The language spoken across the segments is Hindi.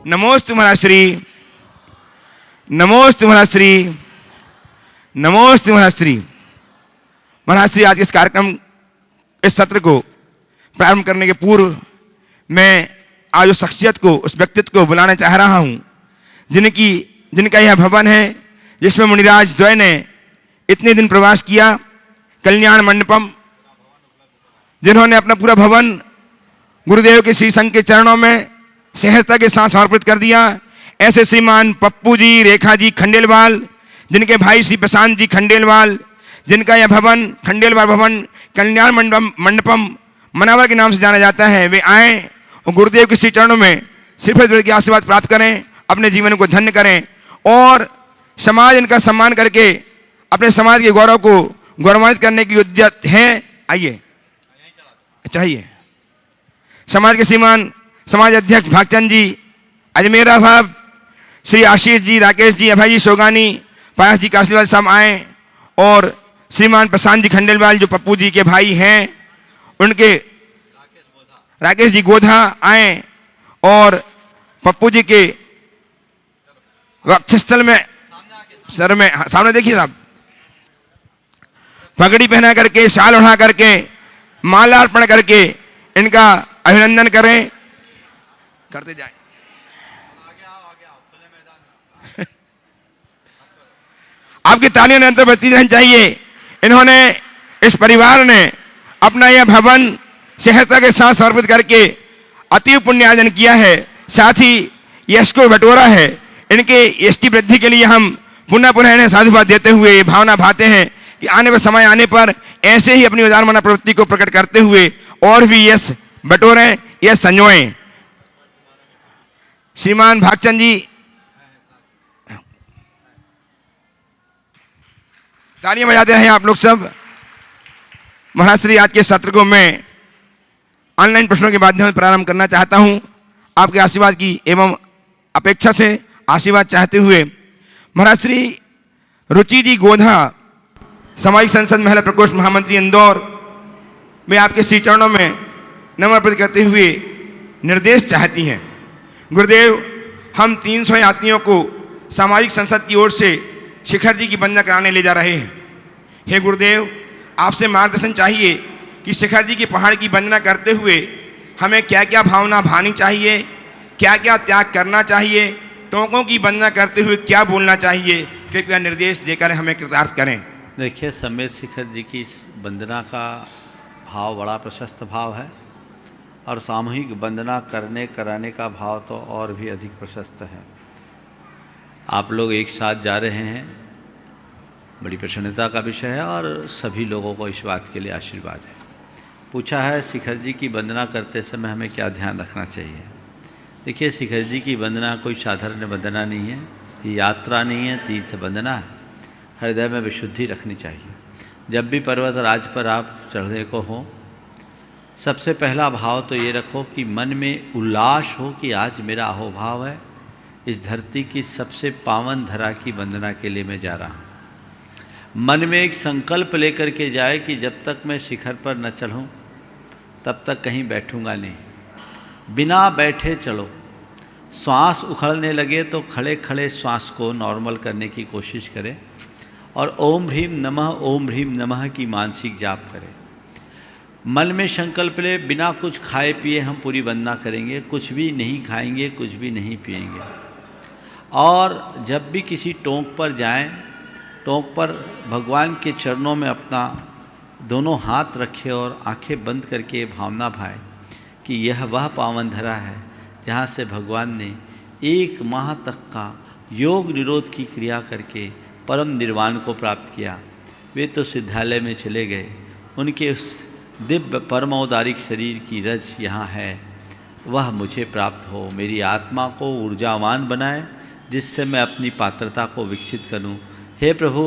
नमोस्तु महाश्री, नमोस्तु महाश्री, नमोस्तु महाश्री। महाश्री, आज इस कार्यक्रम, इस सत्र को प्रारंभ करने के पूर्व मैं आज उस शख्सियत को, उस व्यक्तित्व को बुलाना चाह रहा हूं जिनका यह भवन है जिसमें मुनिराज द्वय ने इतने दिन प्रवास किया, कल्याण मंडपम, जिन्होंने अपना पूरा भवन गुरुदेव के श्री संघ के चरणों में सहजता के साथ समर्पित कर दिया। ऐसे श्रीमान पप्पू जी, रेखा जी खंडेलवाल, जिनके भाई श्री प्रशांत जी खंडेलवाल, जिनका यह भवन खंडेलवाल भवन कल्याण मंडपम मनावर के नाम से जाना जाता है, वे आए और गुरुदेव के श्री चरणों में सिर्फ के आशीर्वाद प्राप्त करें, अपने जीवन को धन्य करें और समाज इनका सम्मान करके अपने समाज के गौरव को गौरवान्वित करने की उद्यत है। आइए, चाहिए समाज के श्रीमान समाज अध्यक्ष भागचंद जी अजमेरा साहब, श्री आशीष जी, राकेश जी, अभय जी सोगानी, पायस जी कासलीवाल साहब आए और श्रीमान प्रशांत जी खंडेलवाल जो पप्पू जी के भाई हैं, उनके राकेश जी गोधा आए और पप्पू जी के वक्षस्थल में, सर में, सामने देखिए साहब, पगड़ी पहना करके, शाल उड़ा करके, माला अर्पण करके इनका अभिनंदन करें, करते जाएं। आपकी तालियां निरंतर बजती रहनी चाहिए। इन्होंने, इस परिवार ने अपना यह भवन सहजता के साथ समर्पित करके अति पुण्यार्जन किया है, साथ ही यश को बटोरा है। इनके यश की वृद्धि के लिए हम पुनः पुनः इन्हें साधुवाद देते हुए ये भावना भाते हैं कि आने पर समय आने पर ऐसे ही अपनी उदारमना प्रवृत्ति को प्रकट करते हुए और भी यश बटोरें, यश संजोएं। श्रीमान भागचंद जी, तालियां बजाते रहे आप लोग सब। महाश्री, आज के सत्र को मैं ऑनलाइन प्रश्नों के माध्यम से प्रारंभ करना चाहता हूं, आपके आशीर्वाद की एवं अपेक्षा से आशीर्वाद चाहते हुए। महाश्री रुचि जी गोधा, सामाजिक संसद महिला प्रकोष्ठ महामंत्री इंदौर, वे आपके श्री चरणों में नमन अर्पित करते हुए निर्देश चाहती हैं। गुरुदेव, हम 300 यात्रियों को सामाजिक संसद की ओर से शिखर जी की वंदना कराने ले जा रहे हैं। हे गुरुदेव, आपसे मार्गदर्शन चाहिए कि शिखर जी की पहाड़ की वंदना करते हुए हमें क्या क्या भावना भानी चाहिए, क्या क्या त्याग करना चाहिए, टोकों की वंदना करते हुए क्या बोलना चाहिए, कृपया निर्देश देकर हमें कृतार्थ करें। देखिए, समेत शिखर जी की वंदना का भाव बड़ा प्रशस्त भाव है और सामूहिक वंदना करने कराने का भाव तो और भी अधिक प्रशस्त है। आप लोग एक साथ जा रहे हैं, बड़ी प्रसन्नता का विषय है और सभी लोगों को इस बात के लिए आशीर्वाद है। पूछा है शिखर जी की वंदना करते समय हमें क्या ध्यान रखना चाहिए। देखिए, शिखर जी की वंदना कोई साधारण वंदना नहीं है, ये यात्रा नहीं है, तीर्थ वंदना है। हृदय में विशुद्धि रखनी चाहिए। जब भी पर्वत राज पर आप चढ़ने को हो, सबसे पहला भाव तो ये रखो कि मन में उल्लास हो कि आज मेरा अहोभाव है, इस धरती की सबसे पावन धरा की वंदना के लिए मैं जा रहा हूँ। मन में एक संकल्प लेकर के जाए कि जब तक मैं शिखर पर न चढ़ूँ तब तक कहीं बैठूंगा नहीं। बिना बैठे चलो। श्वास उखड़ने लगे तो खड़े खड़े श्वास को नॉर्मल करने की कोशिश करें और ओम ह्रीम नमः की मानसिक जाप करें। मन में संकल्प ले, बिना कुछ खाए पिए हम पूरी वंदना करेंगे, कुछ भी नहीं खाएंगे, कुछ भी नहीं पिएंगे। और जब भी किसी टोंक पर जाएं, टोंक पर भगवान के चरणों में अपना दोनों हाथ रखें और आंखें बंद करके भावना भाए कि यह वह पावन धरा है जहाँ से भगवान ने 1 माह तक का योग निरोध की क्रिया करके परम निर्वाण को प्राप्त किया। वे तो सिद्धालय में चले गए, उनके उस दिव्य परमोदारिक शरीर की रज यहाँ है, वह मुझे प्राप्त हो, मेरी आत्मा को ऊर्जावान बनाए जिससे मैं अपनी पात्रता को विकसित करूं। हे प्रभु,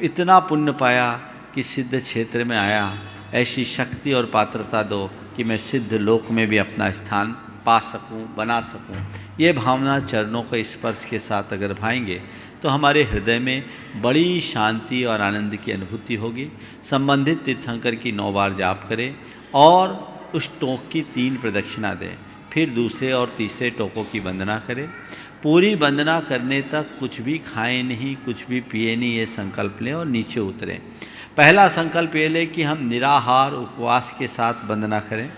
इतना पुण्य पाया कि सिद्ध क्षेत्र में आया, ऐसी शक्ति और पात्रता दो कि मैं सिद्ध लोक में भी अपना स्थान पा सकूं, बना सकूं। ये भावना चरणों के स्पर्श के साथ अगर भाएंगे तो हमारे हृदय में बड़ी शांति और आनंद की अनुभूति होगी। संबंधित तीर्थंकर की 9 बार जाप करें और उस टोंक की 3 प्रदक्षिणा दें। फिर दूसरे और तीसरे टोकों की वंदना करें। पूरी वंदना करने तक कुछ भी खाएं नहीं, कुछ भी पिए नहीं, ये संकल्प लें और नीचे उतरें। पहला संकल्प ये लें कि हम निराहार उपवास के साथ वंदना करें।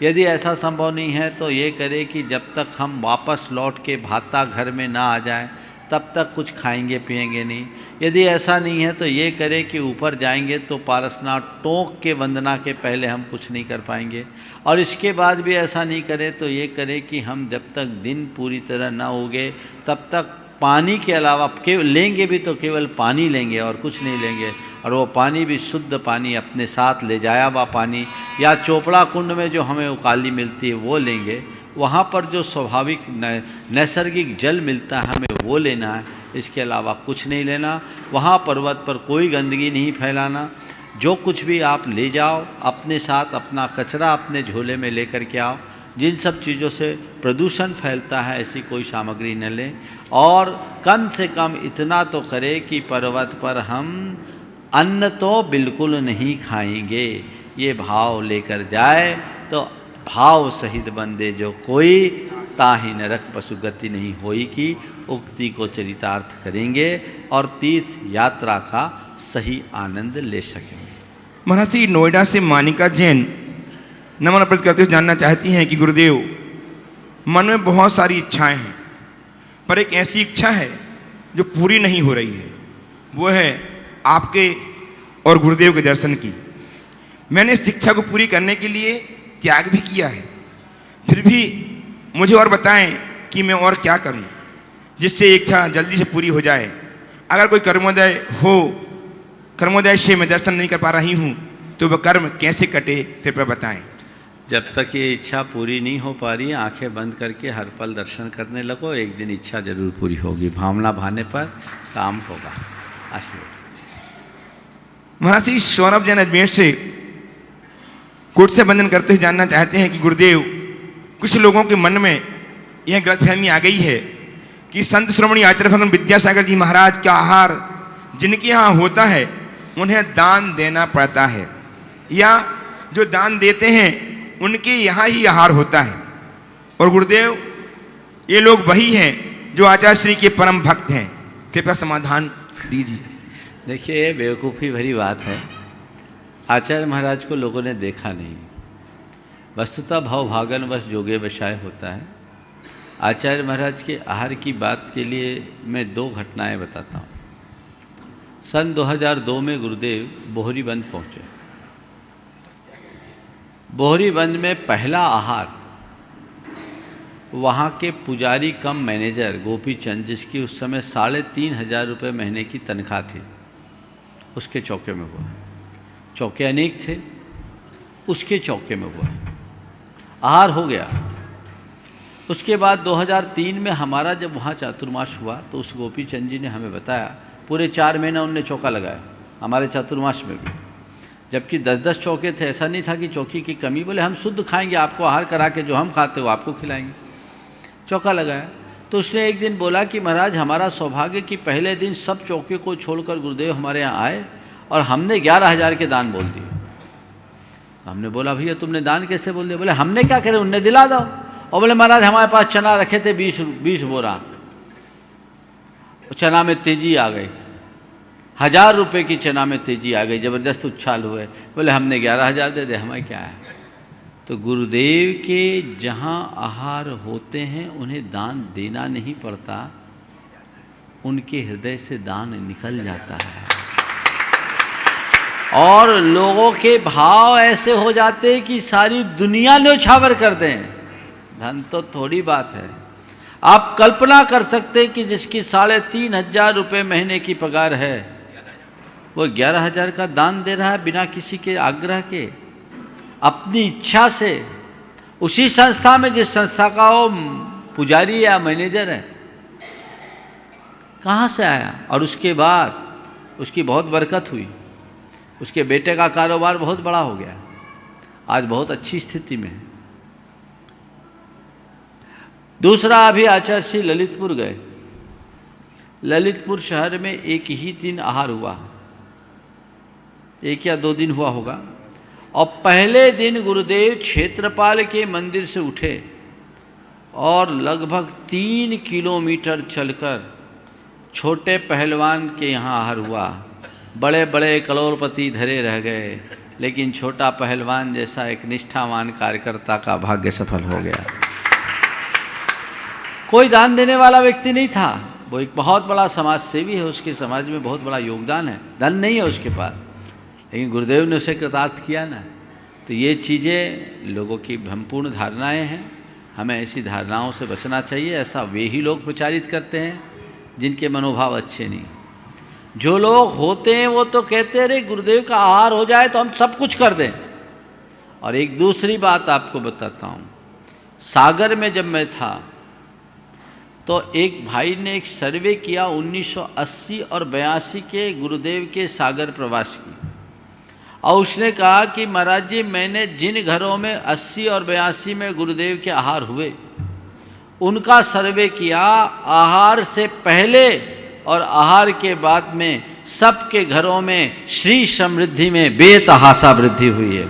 यदि ऐसा संभव नहीं है तो ये करें कि जब तक हम वापस लौट के भाता घर में ना आ जाएं तब तक कुछ खाएंगे पिएंगे नहीं। यदि ऐसा नहीं है तो ये करें कि ऊपर जाएंगे तो पारसनाथ टोक के वंदना के पहले हम कुछ नहीं कर पाएंगे, और इसके बाद भी ऐसा नहीं करें तो ये करें कि हम जब तक दिन पूरी तरह ना उगे तब तक पानी के अलावा केवल लेंगे भी तो केवल पानी लेंगे और कुछ नहीं लेंगे, और वो पानी भी शुद्ध पानी अपने साथ ले जाया हुआ पानी, या चोपड़ा कुंड में जो हमें उकाली मिलती है वो लेंगे। वहाँ पर जो स्वाभाविक नैसर्गिक जल मिलता है हमें वो लेना है, इसके अलावा कुछ नहीं लेना। वहाँ पर्वत पर कोई गंदगी नहीं फैलाना। जो कुछ भी आप ले जाओ अपने साथ, अपना कचरा अपने झोले में लेकर के आओ। जिन सब चीज़ों से प्रदूषण फैलता है ऐसी कोई सामग्री न लें, और कम से कम इतना तो करें कि पर्वत पर हम अन्न तो बिल्कुल नहीं खाएंगे, ये भाव लेकर जाए तो भाव सहित बंदे जो कोई ताहि नरक पशु गति नहीं होई की उक्ति को चरितार्थ करेंगे और तीर्थ यात्रा का सही आनंद ले सकेंगे। महाराज श्री नोएडा से मानिका जैन नमन अर्पित करते हुए जानना चाहती हैं कि गुरुदेव, मन में बहुत सारी इच्छाएं हैं पर एक ऐसी इच्छा है जो पूरी नहीं हो रही है, वो है आपके और गुरुदेव के दर्शन की। मैंने इस इच्छा को पूरी करने के लिए त्याग भी किया है, फिर भी मुझे और बताएं कि मैं और क्या करूं जिससे ये इच्छा जल्दी से पूरी हो जाए। अगर कोई कर्मोदय हो, कर्मोदय से मैं दर्शन नहीं कर पा रही हूं तो वह कर्म कैसे कटे, कृपया बताएं। जब तक ये इच्छा पूरी नहीं हो पा रही, आंखें बंद करके हर पल दर्शन करने लगो, एक दिन इच्छा जरूर पूरी होगी। भावना भाने पर काम होगा। आशीर्वाद। महाराज श्री सौरभ जैन अजमेर से कोट से बंधन करते हुए जानना चाहते हैं कि गुरुदेव, कुछ लोगों के मन में यह गलतफहमी आ गई है कि संत श्रोमणी आचार्य भगवान विद्यासागर जी महाराज का आहार जिनके यहाँ होता है उन्हें दान देना पड़ता है, या जो दान देते हैं उनके यहाँ ही आहार होता है। और गुरुदेव, ये लोग वही हैं जो आचार्य श्री के परम भक्त हैं, कृपया समाधान दीजिए। देखिए, बेवकूफ़ी भरी बात है। आचार्य महाराज को लोगों ने देखा नहीं, वस्तुतः भवभागनवश जोगे बशाय होता है। आचार्य महाराज के आहार की बात के लिए मैं दो घटनाएं बताता हूँ। सन 2002 में गुरुदेव बोहरीबंद पहुँचे। बोहरीबंद में पहला आहार वहाँ के पुजारी कम मैनेजर गोपी चंद, जिसकी उस समय 3,500 रुपये महीने की तनख्वाह थी, उसके चौके में हुआ। चौके अनेक थे, उसके चौके में हुआ, आहार हो गया। उसके बाद 2003 में हमारा जब वहाँ चातुर्मास हुआ तो उस गोपी चंद जी ने हमें बताया पूरे 4 महीना उनने चौका लगाया हमारे चातुर्मास में भी, जबकि 10-10 चौके थे। ऐसा नहीं था कि चौकी की कमी, बोले हम शुद्ध खाएंगे, आपको आहार करा के जो हम खाते हो आपको खिलाएंगे। चौका लगाया तो उसने एक दिन बोला कि महाराज, हमारा सौभाग्य कि पहले दिन सब चौके को छोड़कर गुरुदेव हमारे यहाँ आए और हमने 11,000 के दान बोल दिए। तो हमने बोला भैया तुमने दान कैसे बोल दिया? बोले हमने क्या करें, उनने दिला दो। और बोले महाराज हमारे पास चना रखे थे 20 बोरा, चना में तेजी आ गई, 1,000 रुपये की चना में तेजी आ गई, ज़बरदस्त उछाल हुए। बोले हमने 11,000 दे दे, हमें क्या है। तो गुरुदेव के जहाँ आहार होते हैं उन्हें दान देना नहीं पड़ता, उनके हृदय से दान निकल जाता है और लोगों के भाव ऐसे हो जाते हैं कि सारी दुनिया न्योछावर कर दें। धन तो थोड़ी बात है। आप कल्पना कर सकते हैं कि जिसकी 3,500 रुपये महीने की पगार है वो 11,000 का दान दे रहा है बिना किसी के आग्रह के, अपनी इच्छा से, उसी संस्था में जिस संस्था का वो पुजारी या मैनेजर है। कहाँ से आया? और उसके बाद उसकी बहुत बरकत हुई, उसके बेटे का कारोबार बहुत बड़ा हो गया, आज बहुत अच्छी स्थिति में है। दूसरा, अभी आचार्य श्री ललितपुर गए। ललितपुर शहर में एक ही दिन आहार हुआ, 1 या 2 दिन हुआ होगा। और पहले दिन गुरुदेव क्षेत्रपाल के मंदिर से उठे और लगभग 3 किलोमीटर चलकर छोटे पहलवान के यहाँ आहार हुआ। बड़े बड़े करोड़पति धरे रह गए, लेकिन छोटा पहलवान जैसा एक निष्ठावान कार्यकर्ता का भाग्य सफल हो गया। कोई दान देने वाला व्यक्ति नहीं था, वो एक बहुत बड़ा समाज सेवी है, उसके समाज में बहुत बड़ा योगदान है, धन नहीं है उसके पास, लेकिन गुरुदेव ने उसे कृतार्थ किया ना। तो ये चीज़ें लोगों की भ्रमपूर्ण धारणाएं हैं, हमें ऐसी धारणाओं से बचना चाहिए। ऐसा वे ही लोग प्रचारित करते हैं जिनके मनोभाव अच्छे नहीं। जो लोग होते हैं वो तो कहते हैं अरे गुरुदेव का आहार हो जाए तो हम सब कुछ कर दें। और एक दूसरी बात आपको बताता हूँ, सागर में जब मैं था तो एक भाई ने एक सर्वे किया 1980 और 82 के गुरुदेव के सागर प्रवास की, और उसने कहा कि महाराज जी मैंने जिन घरों में 80 और 82 में गुरुदेव के आहार हुए उनका सर्वे किया, आहार से पहले और आहार के बाद में सबके घरों में श्री समृद्धि में बेतहासा वृद्धि हुई है।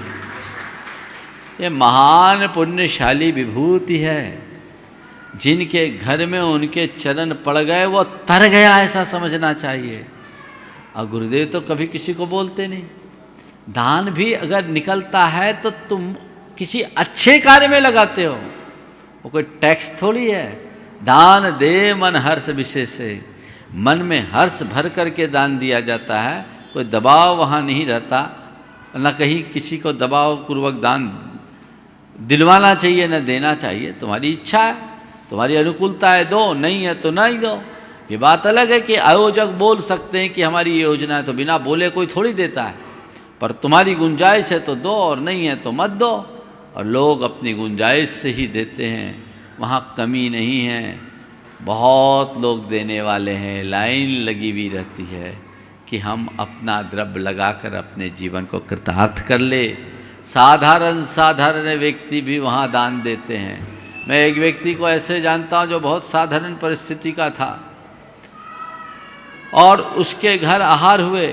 ये महान पुण्यशाली विभूति है, जिनके घर में उनके चरण पड़ गए वो तर गया, ऐसा समझना चाहिए। और गुरुदेव तो कभी किसी को बोलते नहीं। दान भी अगर निकलता है तो तुम किसी अच्छे कार्य में लगाते हो, वो कोई टैक्स थोड़ी है। दान दे मन हर्ष विशेष से, मन में हर्ष भर करके दान दिया जाता है, कोई दबाव वहाँ नहीं रहता, न कहीं किसी को दबाव पूर्वक दान दिलवाना चाहिए न देना चाहिए। तुम्हारी इच्छा है, तुम्हारी अनुकूलता है, दो, नहीं है तो नहीं दो। ये बात अलग है कि आयोजक बोल सकते हैं कि हमारी ये योजना है, तो बिना बोले कोई थोड़ी देता है, पर तुम्हारी गुंजाइश है तो दो और नहीं है तो मत दो। और लोग अपनी गुंजाइश से ही देते हैं, वहाँ कमी नहीं है। बहुत लोग देने वाले हैं, लाइन लगी हुई रहती है कि हम अपना द्रव्य लगाकर अपने जीवन को कृतार्थ कर ले। साधारण व्यक्ति भी वहाँ दान देते हैं। मैं एक व्यक्ति को ऐसे जानता हूँ जो बहुत साधारण परिस्थिति का था और उसके घर आहार हुए।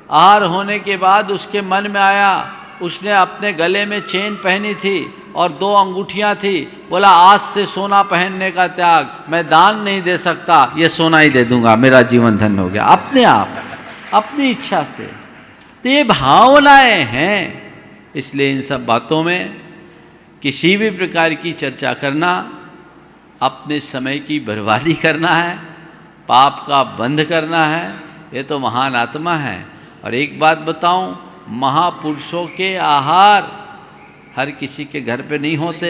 आहार होने के बाद उसके मन में आया, उसने अपने गले में चेन पहनी थी और 2 अंगूठियां थी, बोला आज से सोना पहनने का त्याग, मैं दान नहीं दे सकता, ये सोना ही दे दूंगा, मेरा जीवन धन्य हो गया। अपने आप, अपनी इच्छा से। तो ये भावनाएं हैं। इसलिए इन सब बातों में किसी भी प्रकार की चर्चा करना अपने समय की बर्बादी करना है, पाप का बंध करना है। ये तो महान आत्मा है। और एक बात बताऊं, महापुरुषों के आहार हर किसी के घर पे नहीं होते,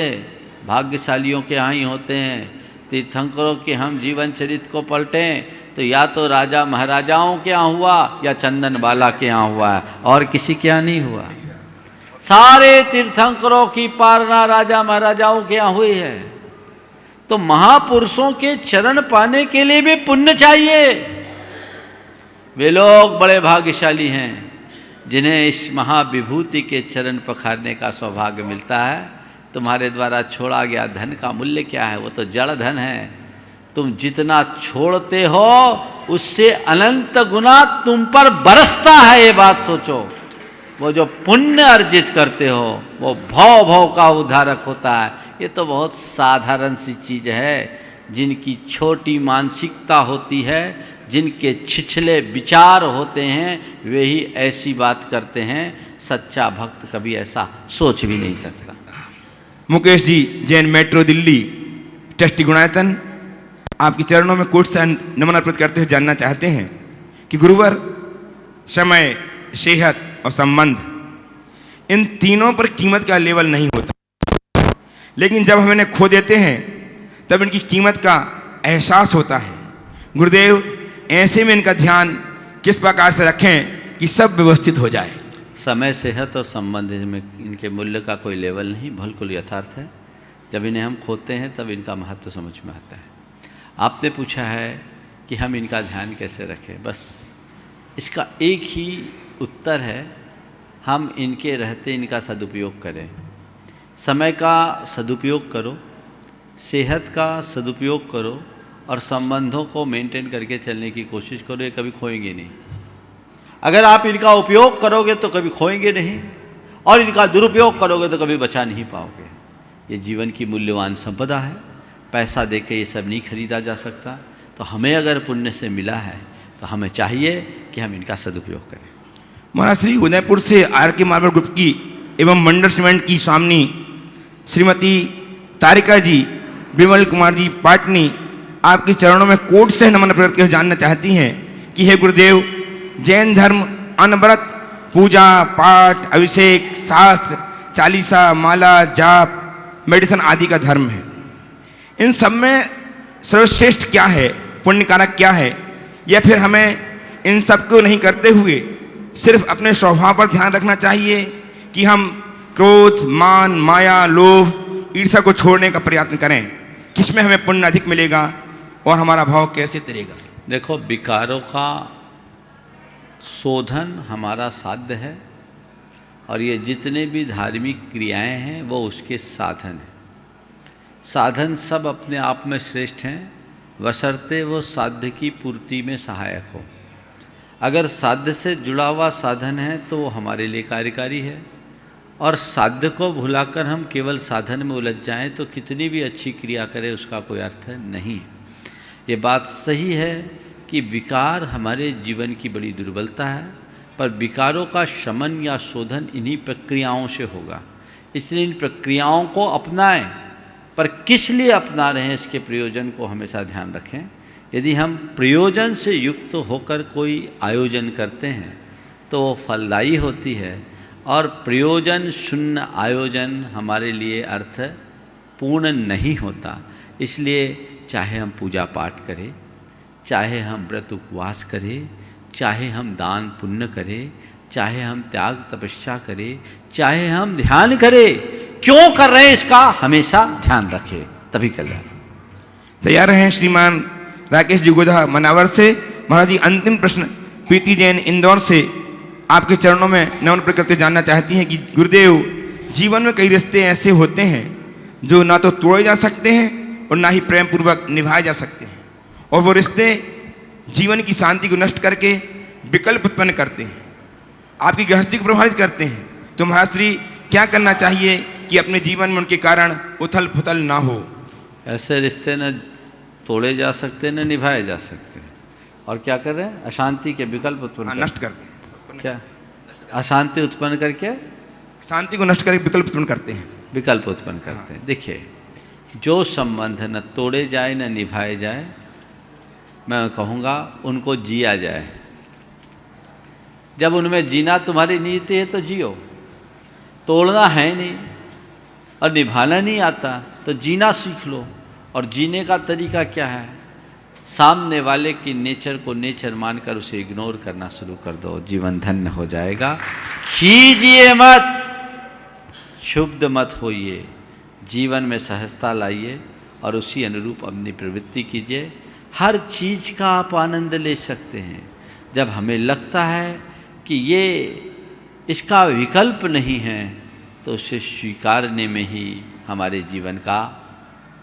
भाग्यशालियों के यहाँ ही होते हैं। तीर्थंकरों के हम जीवन चरित्र को पलटें तो या तो राजा महाराजाओं के यहाँ हुआ या चंदन बाला के यहाँ हुआ है, और किसी के यहाँ नहीं हुआ। सारे तीर्थंकरों की पालना राजा महाराजाओं के यहाँ हुई है। तो महापुरुषों के चरण पाने के लिए भी पुण्य चाहिए। वे लोग बड़े भाग्यशाली हैं जिन्हें इस महाविभूति के चरण पखारने का सौभाग्य मिलता है। तुम्हारे द्वारा छोड़ा गया धन का मूल्य क्या है? वो तो जड़ धन है। तुम जितना छोड़ते हो उससे अनंत गुना तुम पर बरसता है। ये बात सोचो। वो जो पुण्य अर्जित करते हो वो भव भव का उद्धारक होता है। ये तो बहुत साधारण सी चीज़ है। जिनकी छोटी मानसिकता होती है, जिनके छिछले विचार होते हैं, वे ही ऐसी बात करते हैं। सच्चा भक्त कभी ऐसा सोच भी नहीं सकता। मुकेश जी, जैन मेट्रो दिल्ली, ट्रस्टी गुणायतन, आपके चरणों में कोट से नमन अर्पित करते हुए जानना चाहते हैं कि गुरुवर, समय, सेहत और संबंध, इन तीनों पर कीमत का लेवल नहीं होता, लेकिन जब हम इन्हें खो देते हैं तब इनकी कीमत का एहसास होता है। गुरुदेव, ऐसे में इनका ध्यान किस प्रकार से रखें कि सब व्यवस्थित हो जाए? समय, सेहत और संबंध में इनके मूल्य का कोई लेवल नहीं, बिल्कुल यथार्थ है। जब इन्हें हम खोते हैं तब इनका महत्व समझ में आता है। आपने पूछा है कि हम इनका ध्यान कैसे रखें, बस इसका एक ही उत्तर है, हम इनके रहते इनका सदुपयोग करें। समय का सदुपयोग करो, सेहत का सदुपयोग करो और संबंधों को मेंटेन करके चलने की कोशिश करो। ये कभी खोएंगे नहीं। अगर आप इनका उपयोग करोगे तो कभी खोएंगे नहीं, और इनका दुरुपयोग करोगे तो कभी बचा नहीं पाओगे। ये जीवन की मूल्यवान संपदा है। पैसा दे के ये सब नहीं खरीदा जा सकता। तो हमें अगर पुण्य से मिला है तो हमें चाहिए कि हम इनका सदुपयोग करें। महाराज श्री उदयपुर से आर के मार्बल ग्रुप की एवं मंडल सीमेंट की स्वामिनी श्रीमती तारिका जी, विमल कुमार जी पाटनी आपके चरणों में कोट से नमन प्रकट कर जानना चाहती हैं कि हे गुरुदेव, जैन धर्म अनवरत पूजा पाठ, अभिषेक, शास्त्र, चालीसा, माला, जाप, मेडिसन आदि का धर्म है। इन सब में सर्वश्रेष्ठ क्या है, पुण्य कारक क्या है, या फिर हमें इन सब को नहीं करते हुए सिर्फ अपने स्वभाव पर ध्यान रखना चाहिए कि हम क्रोध, मान, माया, लोभ, ईर्ष्या को छोड़ने का प्रयत्न करें? किसमें हमें पुण्य अधिक मिलेगा और हमारा भाव कैसे तरेगा? देखो, विकारों का शोधन हमारा साध्य है और ये जितने भी धार्मिक क्रियाएं हैं वो उसके साधन हैं। साधन सब अपने आप में श्रेष्ठ हैं, बशर्ते वो साध्य की पूर्ति में सहायक हो। अगर साध्य से जुड़ा हुआ साधन है तो वो हमारे लिए कार्यकारी है, और साध्य को भुलाकर हम केवल साधन में उलझ जाएं तो कितनी भी अच्छी क्रिया करें उसका कोई अर्थ नहीं है। ये बात सही है कि विकार हमारे जीवन की बड़ी दुर्बलता है, पर विकारों का शमन या शोधन इन्हीं प्रक्रियाओं से होगा। इसलिए इन प्रक्रियाओं को अपनाएं, पर किस लिए अपना रहे हैं इसके प्रयोजन को हमेशा ध्यान रखें। यदि हम प्रयोजन से युक्त होकर कोई आयोजन करते हैं तो वो फलदायी होती है, और प्रयोजन शून्य आयोजन हमारे लिए अर्थ पूर्ण नहीं होता। इसलिए चाहे हम पूजा पाठ करें, चाहे हम व्रत उपवास करें, चाहे हम दान पुण्य करें, चाहे हम त्याग तपस्या करें, चाहे हम ध्यान करें, क्यों कर रहे हैं इसका हमेशा ध्यान रखें, तभी कल्याण। तैयार हैं श्रीमान राकेश जी गोधा मनावर से। महाराज जी, अंतिम प्रश्न प्रीति जैन इंदौर से आपके चरणों में नमन प्रकट करके जानना चाहती हैं कि गुरुदेव, जीवन में कई रिश्ते ऐसे होते हैं जो ना तो तोड़े जा सकते हैं और ना ही प्रेम पूर्वक निभाए जा सकते हैं, और वो रिश्ते जीवन की शांति को नष्ट करके विकल्प उत्पन्न करते हैं, आपकी गृहस्थी को प्रभावित करते हैं। तो महाराज श्री क्या करना चाहिए कि अपने जीवन में उनके कारण उथल पुथल ना हो? ऐसे रिश्ते न तोड़े जा सकते न निभाए जा सकते, और क्या कर रहे हैं? अशांति के विकल्प उत्पन्न नष्ट करते हैं। क्या अशांति उत्पन्न करके शांति को नष्ट करके विकल्प उत्पन्न करते हैं, विकल्प उत्पन्न करते हैं। देखिए, जो संबंध न तोड़े जाए न निभाए जाए, मैं कहूँगा उनको जिया जाए। जब उनमें जीना तुम्हारी नीति है तो जियो, तोड़ना है नहीं और निभाना नहीं आता तो जीना सीख लो। और जीने का तरीका क्या है? सामने वाले की नेचर को नेचर मानकर उसे इग्नोर करना शुरू कर दो, जीवन धन्य हो जाएगा। खीजिए मत, क्षुब्ध मत होइए, जीवन में सहजता लाइए और उसी अनुरूप अपनी प्रवृत्ति कीजिए। हर चीज़ का आप आनंद ले सकते हैं। जब हमें लगता है कि ये इसका विकल्प नहीं है तो उसे स्वीकारने में ही हमारे जीवन का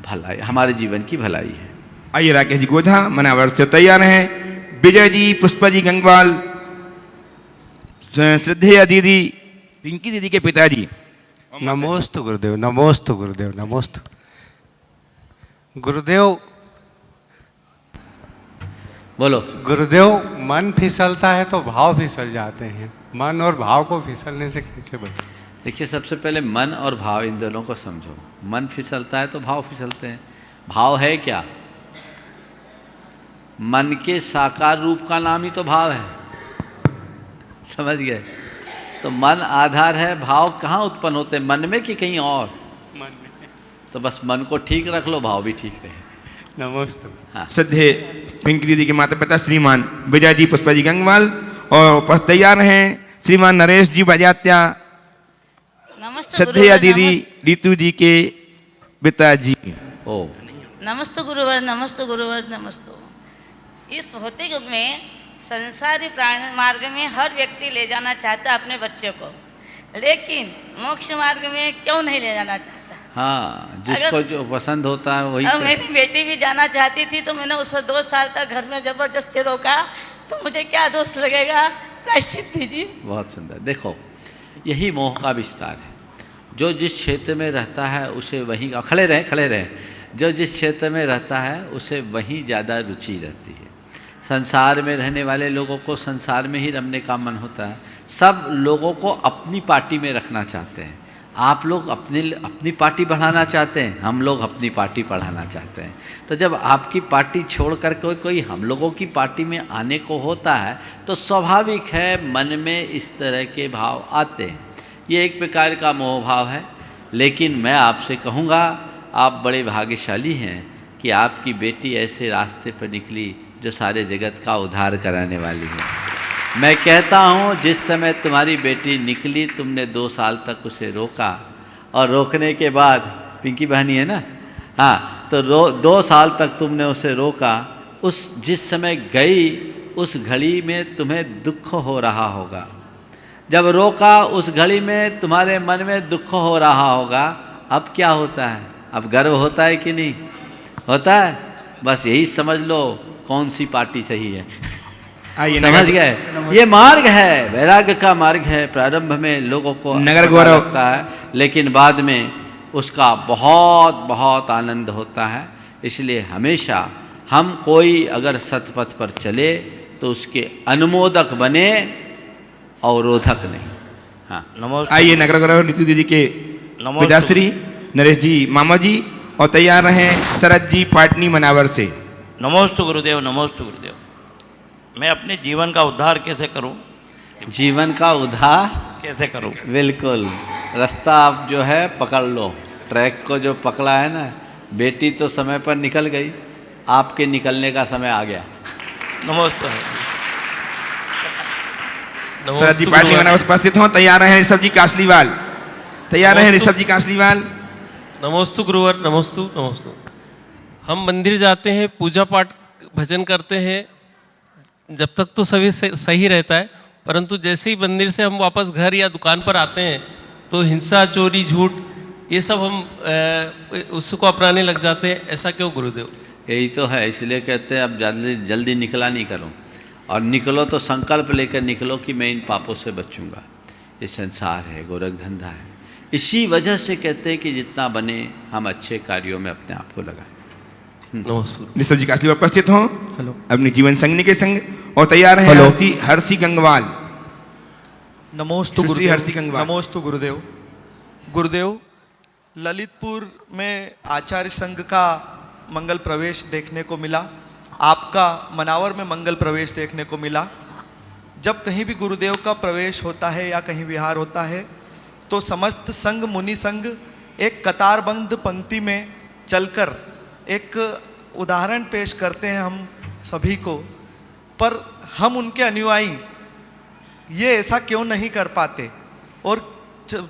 भलाई, हमारे जीवन की भलाई है। आइए राकेश जी गोधा मनावर से तैयार हैं। विजय जी, पुष्पा जी गंगवाल, श्रद्धेय दीदी पिंकी दीदी के पिताजी। नमोस्तु गुरुदेव, नमोस्तु गुरुदेव, नमोस्तु गुरुदेव। बोलो। गुरुदेव, मन फिसलता है तो भाव फिसल जाते हैं, मन और भाव को फिसलने से कैसे बचे? देखिए, सबसे पहले मन और भाव इन दोनों को समझो। मन फिसलता है तो भाव फिसलते हैं। भाव है क्या? मन के साकार रूप का नाम ही तो भाव है, समझ गए? तो मन आधार है, भाव कहाँ उत्पन्न होते हैं? मन में कि कहीं और? मन में। तो बस मन को ठीक रख लो, भाव भी ठीक रहे। नमोस्तु। हाँ। श्रद्धेय पिंकी दीदी के माता पिता श्रीमान विजय जी, पुष्पा जी गंगवाल, और तैयार हैं श्रीमान नरेश जी बजात्या, श्रद्धेय दीदी रीतू जी के पिताजी। ओ, नमस्ते गुरुवर, नमस्ते गुरुवर, नमस्ते। इस भौतिक युग में संसारी प्राण मार्ग में हर व्यक्ति ले जाना चाहता है अपने बच्चे को, लेकिन मोक्ष मार्ग में क्यों नहीं ले जाना चाहता? हाँ, जिसको जो पसंद होता है वही। मेरी बेटी भी जाना चाहती थी तो मैंने उसको 2 साल तक घर में जबरदस्ती रोका, तो मुझे क्या दोष लगेगा? प्रायश्चित दीजिए। बहुत सुंदर। देखो, यही मोह का विस्तार है। जो जिस क्षेत्र में रहता है उसे वहीं का, खड़े रहें, जो जिस क्षेत्र में रहता है उसे वहीं ज़्यादा रुचि रहती है। संसार में रहने वाले लोगों को संसार में ही रमने का मन होता है। सब लोगों को अपनी पार्टी में रखना चाहते हैं। आप लोग अपनी पार्टी बढ़ाना चाहते हैं, हम लोग अपनी पार्टी बढ़ाना चाहते हैं। तो जब आपकी पार्टी छोड़ कर कोई हम लोगों की पार्टी में आने को होता है तो स्वाभाविक है मन में इस तरह के भाव आते हैं। ये एक प्रकार का मोह भाव है। लेकिन मैं आपसे कहूँगा, आप बड़े भाग्यशाली हैं कि आपकी बेटी ऐसे रास्ते पर निकली जो सारे जगत का उद्धार कराने वाली है। मैं कहता हूँ, जिस समय तुम्हारी बेटी निकली तुमने 2 साल तक उसे रोका, और रोकने के बाद, पिंकी बहनी है ना, हाँ, तो 2 साल तक तुमने उसे रोका। उस जिस समय गई उस घड़ी में तुम्हें दुख हो रहा होगा। जब रोका उस घड़ी में तुम्हारे मन में दुख हो रहा होगा। अब क्या होता है? अब गर्व होता है कि नहीं होता है? बस यही समझ लो कौन सी पार्टी सही है। समझ गए? ये मार्ग है, वैराग्य का मार्ग है। प्रारंभ में लोगों को नगर गौरव लगता है, लेकिन बाद में उसका बहुत बहुत आनंद होता है। इसलिए हमेशा हम कोई अगर सतपथ पर चले तो उसके अनुमोदक बने, अवरोधक नहीं। हाँ, नमस्ते। आइए नगर गौरव नीतू दीदी के पिताश्री नरेश जी मामा जी और तैयार हैं शरद जी पाटनी मनावर से। नमोस्तु गुरुदेव, नमोस्तु गुरुदेव। मैं अपने जीवन का उद्धार कैसे करूं? जीवन का उद्धार कैसे करूं? बिल्कुल, रास्ता आप जो है पकड़ लो। ट्रैक को जो पकड़ा है ना, बेटी तो समय पर निकल गई, आपके निकलने का समय आ गया। नमस्ते। शरद जी पाटनी मनावर से उपस्थित हों। तैयार हैं ऋषभ जी कासलीवाल। तैयार हैं ऋषभ जी कासलीवाल। नमोस्तु गुरुवर, नमोस्तु नमोस्तु। हम मंदिर जाते हैं, पूजा पाठ भजन करते हैं, जब तक तो सभी सही रहता है, परंतु जैसे ही मंदिर से हम वापस घर या दुकान पर आते हैं तो हिंसा, चोरी, झूठ, ये सब हम उसको अपनाने लग जाते हैं। ऐसा क्यों गुरुदेव? यही तो है, इसलिए कहते हैं अब जल्दी जल्दी निकला नहीं करो, और निकलो तो संकल्प लेकर निकलो कि मैं इन पापों से बचूंगा। ये संसार है, गोरख धंधा है। इसी वजह से कहते हैं कि जितना बने हम अच्छे कार्यों में अपने आप को लगाएं। नमस्कार। ऋषभ जी कासलीवाल उपस्थित हों हेलो। अपनी जीवन संगनी के संग, और तैयार हैं हर्षी गंगवाल। नमोस्तु सुश्री गुरुदेव। हर्षी गंगवाल। नमोस्तु गुरुदेव। गुरुदेव, ललितपुर में आचार्य संघ का मंगल प्रवेश देखने को मिला, आपका मनावर में मंगल प्रवेश देखने को मिला। जब कहीं भी गुरुदेव का प्रवेश होता है या कहीं विहार होता है तो समस्त संघ, मुनि संघ एक कतारबंद पंक्ति में चलकर एक उदाहरण पेश करते हैं हम सभी को, पर हम उनके अनुयायी ये ऐसा क्यों नहीं कर पाते? और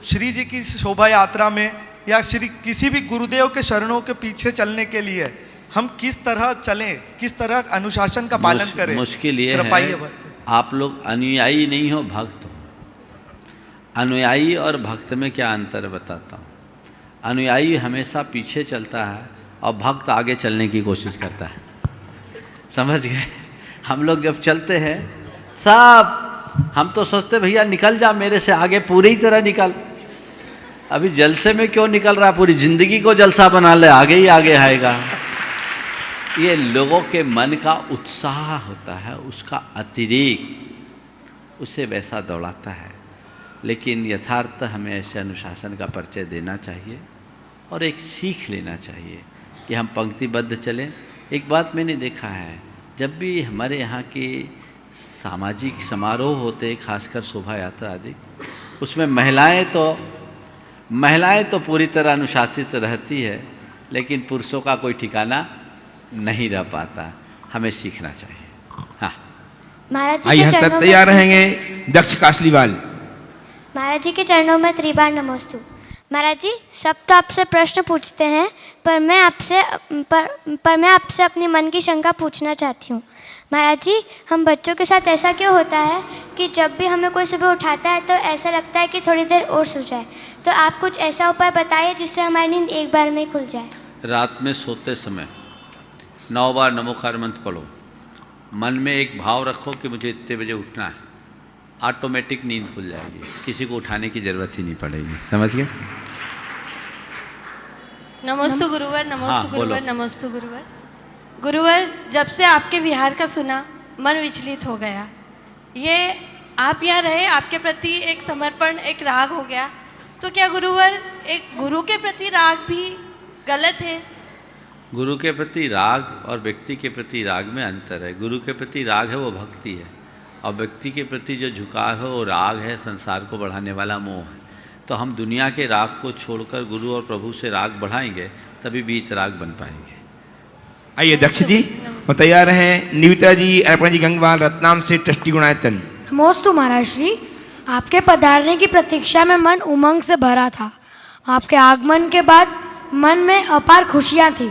श्री जी की शोभा यात्रा में या श्री किसी भी गुरुदेव के शरणों के पीछे चलने के लिए हम किस तरह चलें, किस तरह अनुशासन का पालन करें? मुश्किल ये कृपाई है, आप लोग अनुयायी नहीं हो, भक्त हो। अनुयायी और भक्त में क्या अंतर बताता हूँ। अनुयायी हमेशा पीछे चलता है और भक्त आगे चलने की कोशिश करता है। समझ गए? हम लोग जब चलते हैं सब, हम तो सोचते भैया निकल जा मेरे से आगे, पूरी तरह निकल। अभी जलसे में क्यों निकल रहा? पूरी जिंदगी को जलसा बना ले, आगे ही आगे आएगा। ये लोगों के मन का उत्साह होता है, उसका अतिरेक उसे वैसा दौड़ाता है। लेकिन यथार्थ हमें ऐसे अनुशासन का परिचय देना चाहिए और एक सीख लेना चाहिए कि हम पंक्तिबद्ध चलें। एक बात मैंने देखा है, जब भी हमारे यहाँ के सामाजिक समारोह होते, खासकर शोभा यात्रा आदि, उसमें महिलाएं तो पूरी तरह अनुशासित रहती है, लेकिन पुरुषों का कोई ठिकाना नहीं रह पाता। हमें सीखना चाहिए। हाँ, महाराज जी आइए के हम चरणों तैयार में रहेंगे दक्ष कासलीवाल। महाराज जी के चरणों में त्रिबार नमोस्तु। महाराज जी, सब तो आपसे प्रश्न पूछते हैं, पर मैं आपसे अपनी मन की शंका पूछना चाहती हूँ। महाराज जी, हम बच्चों के साथ ऐसा क्यों होता है कि जब भी हमें कोई सुबह उठाता है तो ऐसा लगता है कि थोड़ी देर और सो जाए? तो आप कुछ ऐसा उपाय बताइए जिससे हमारी नींद एक बार में ही खुल जाए। रात में सोते समय 9 बार नमोकार मंत्र पढ़ो। मन में एक भाव रखो कि मुझे इतने बजे उठना है, ऑटोमेटिक नींद खुल जाएगी, किसी को उठाने की ज़रूरत ही नहीं पड़ेगी। समझ गए? नमोस्तु गुरुवर, हाँ, नमोस्तु गुरुवर, बोलो। नमोस्तु गुरुवर। गुरुवर, जब से आपके विहार का सुना, मन विचलित हो गया। ये आप यहाँ रहे, आपके प्रति एक समर्पण, एक राग हो गया। तो क्या गुरुवर, एक गुरु के प्रति राग भी गलत है? गुरु के प्रति राग और व्यक्ति के प्रति राग में अंतर है। गुरु के प्रति राग है वो भक्ति है, और व्यक्ति के प्रति जो झुकाव है वो राग है, संसार को बढ़ाने वाला मोह है। तो हम दुनिया के राग को छोड़कर गुरु और प्रभु से राग बढ़ाएंगे, तभी बीच राग बन पाएंगे। आइए दक्ष जी वो तैयार हैं। निविता जी, अर्पण जी गंगवाल रत्नाम से ट्रस्टी गुणायतन। नमोस्तु महाराज श्री, आपके पधारने की प्रतीक्षा में मन उमंग से भरा था। आपके आगमन के बाद मन में अपार खुशियाँ थी।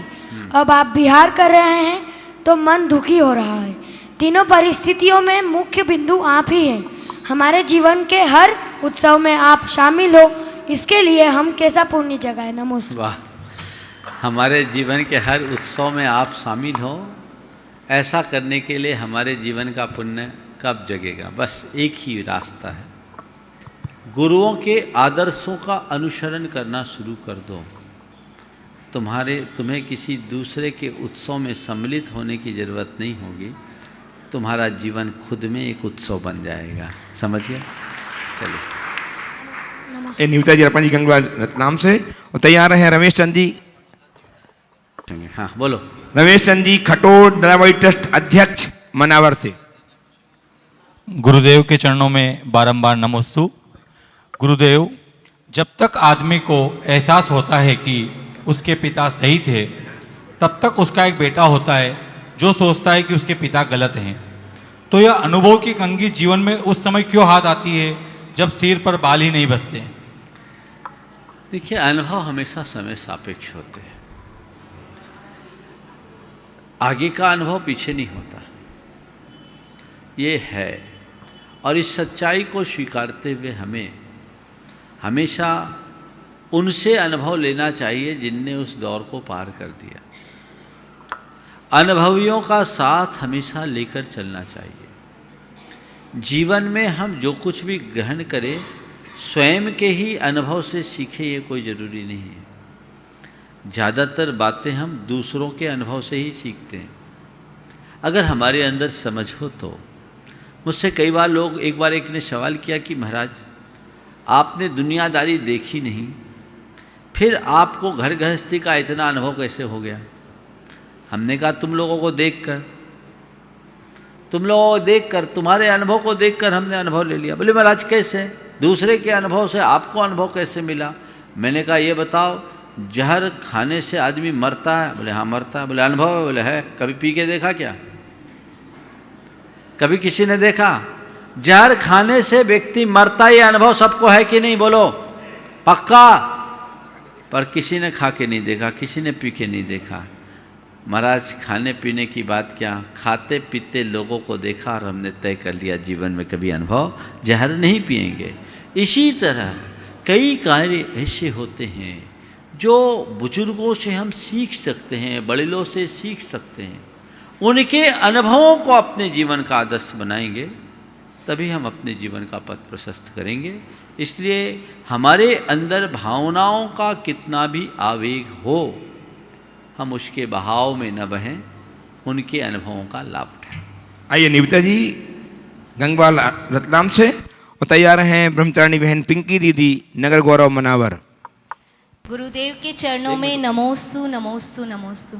अब आप विहार कर रहे हैं तो मन दुखी हो रहा है। तीनों परिस्थितियों में मुख्य बिंदु आप ही हैं। हमारे जीवन के हर उत्सव में आप शामिल हो, इसके लिए हम कैसा पुण्य जगाए। नमोस्तु। वाह, हमारे जीवन के हर उत्सव में आप शामिल हो, ऐसा करने के लिए हमारे जीवन का पुण्य कब जगेगा? बस एक ही रास्ता है, गुरुओं के आदर्शों का अनुसरण करना शुरू कर दो। तुम्हें किसी दूसरे के उत्सव में सम्मिलित होने की ज़रूरत नहीं होगी। तुम्हारा जीवन खुद में एक उत्सव बन जाएगा। समझिए? चलिए। निविता जी, अर्पण जी गंगवाल रत्नाम से और तैयार हैं रमेश चंद जी। हाँ बोलो। रमेश चंद जी, खटोट दलाबाई ट्रस्ट अध्यक्ष, मनावर से। गुरुदेव के चरणों में बारंबार नमोस्तु। गुरुदेव, जब तक आदमी को एहसास होता है कि उसके पिता सही थे, तब तक उसका एक बेटा होता है जो सोचता है कि उसके पिता गलत हैं। तो यह अनुभव की कंघी जीवन में उस समय क्यों हाथ आती है जब सिर पर बाल ही नहीं बचते? देखिए, अनुभव हमेशा समय सापेक्ष होते हैं। आगे का अनुभव पीछे नहीं होता, ये है। और इस सच्चाई को स्वीकारते हुए हमें हमेशा उनसे अनुभव लेना चाहिए जिनने उस दौर को पार कर दिया। अनुभवियों का साथ हमेशा लेकर चलना चाहिए। जीवन में हम जो कुछ भी ग्रहण करें, स्वयं के ही अनुभव से सीखें, ये कोई ज़रूरी नहीं है। ज़्यादातर बातें हम दूसरों के अनुभव से ही सीखते हैं। अगर हमारे अंदर समझ हो तो। मुझसे कई बार लोग, एक ने सवाल किया कि महाराज, आपने दुनियादारी देखी नहीं, फिर आपको घर गृहस्थी का इतना अनुभव कैसे हो गया? हमने कहा, तुम लोगों को देखकर, तुम्हारे अनुभव को देखकर हमने अनुभव ले लिया। बोले महाराज कैसे? दूसरे के अनुभव से आपको अनुभव कैसे मिला? मैंने कहा, ये बताओ, जहर खाने से आदमी मरता है? बोले हाँ मरता है। बोले अनुभव है? बोले है। कभी पी के देखा क्या? कभी किसी ने देखा? जहर खाने से व्यक्ति मरता, ये अनुभव सबको है कि नहीं? बोलो पक्का। पर किसी ने खा के नहीं देखा, किसी ने पी के नहीं देखा। महाराज, खाने पीने की बात क्या, खाते पीते लोगों को देखा और हमने तय कर लिया जीवन में कभी अनुभव जहर नहीं पिएंगे। इसी तरह कई कार्य ऐसे होते हैं जो बुजुर्गों से हम सीख सकते हैं, बड़ेलों से सीख सकते हैं। उनके अनुभवों को अपने जीवन का आदर्श बनाएंगे, तभी हम अपने जीवन का पथ प्रशस्त करेंगे। इसलिए हमारे अंदर भावनाओं का कितना भी आवेग हो, हम उसके बहाव में न बहें, उनके अनुभवों का लाभ उठाएं। आइए निविता जी गंगवाल रतलाम से और तैयार हैं ब्रह्मचारिणी बहन पिंकी दीदी, नगर गौरव मनावर। गुरुदेव के चरणों में नमोस्तु नमोस्तु नमोस्तु।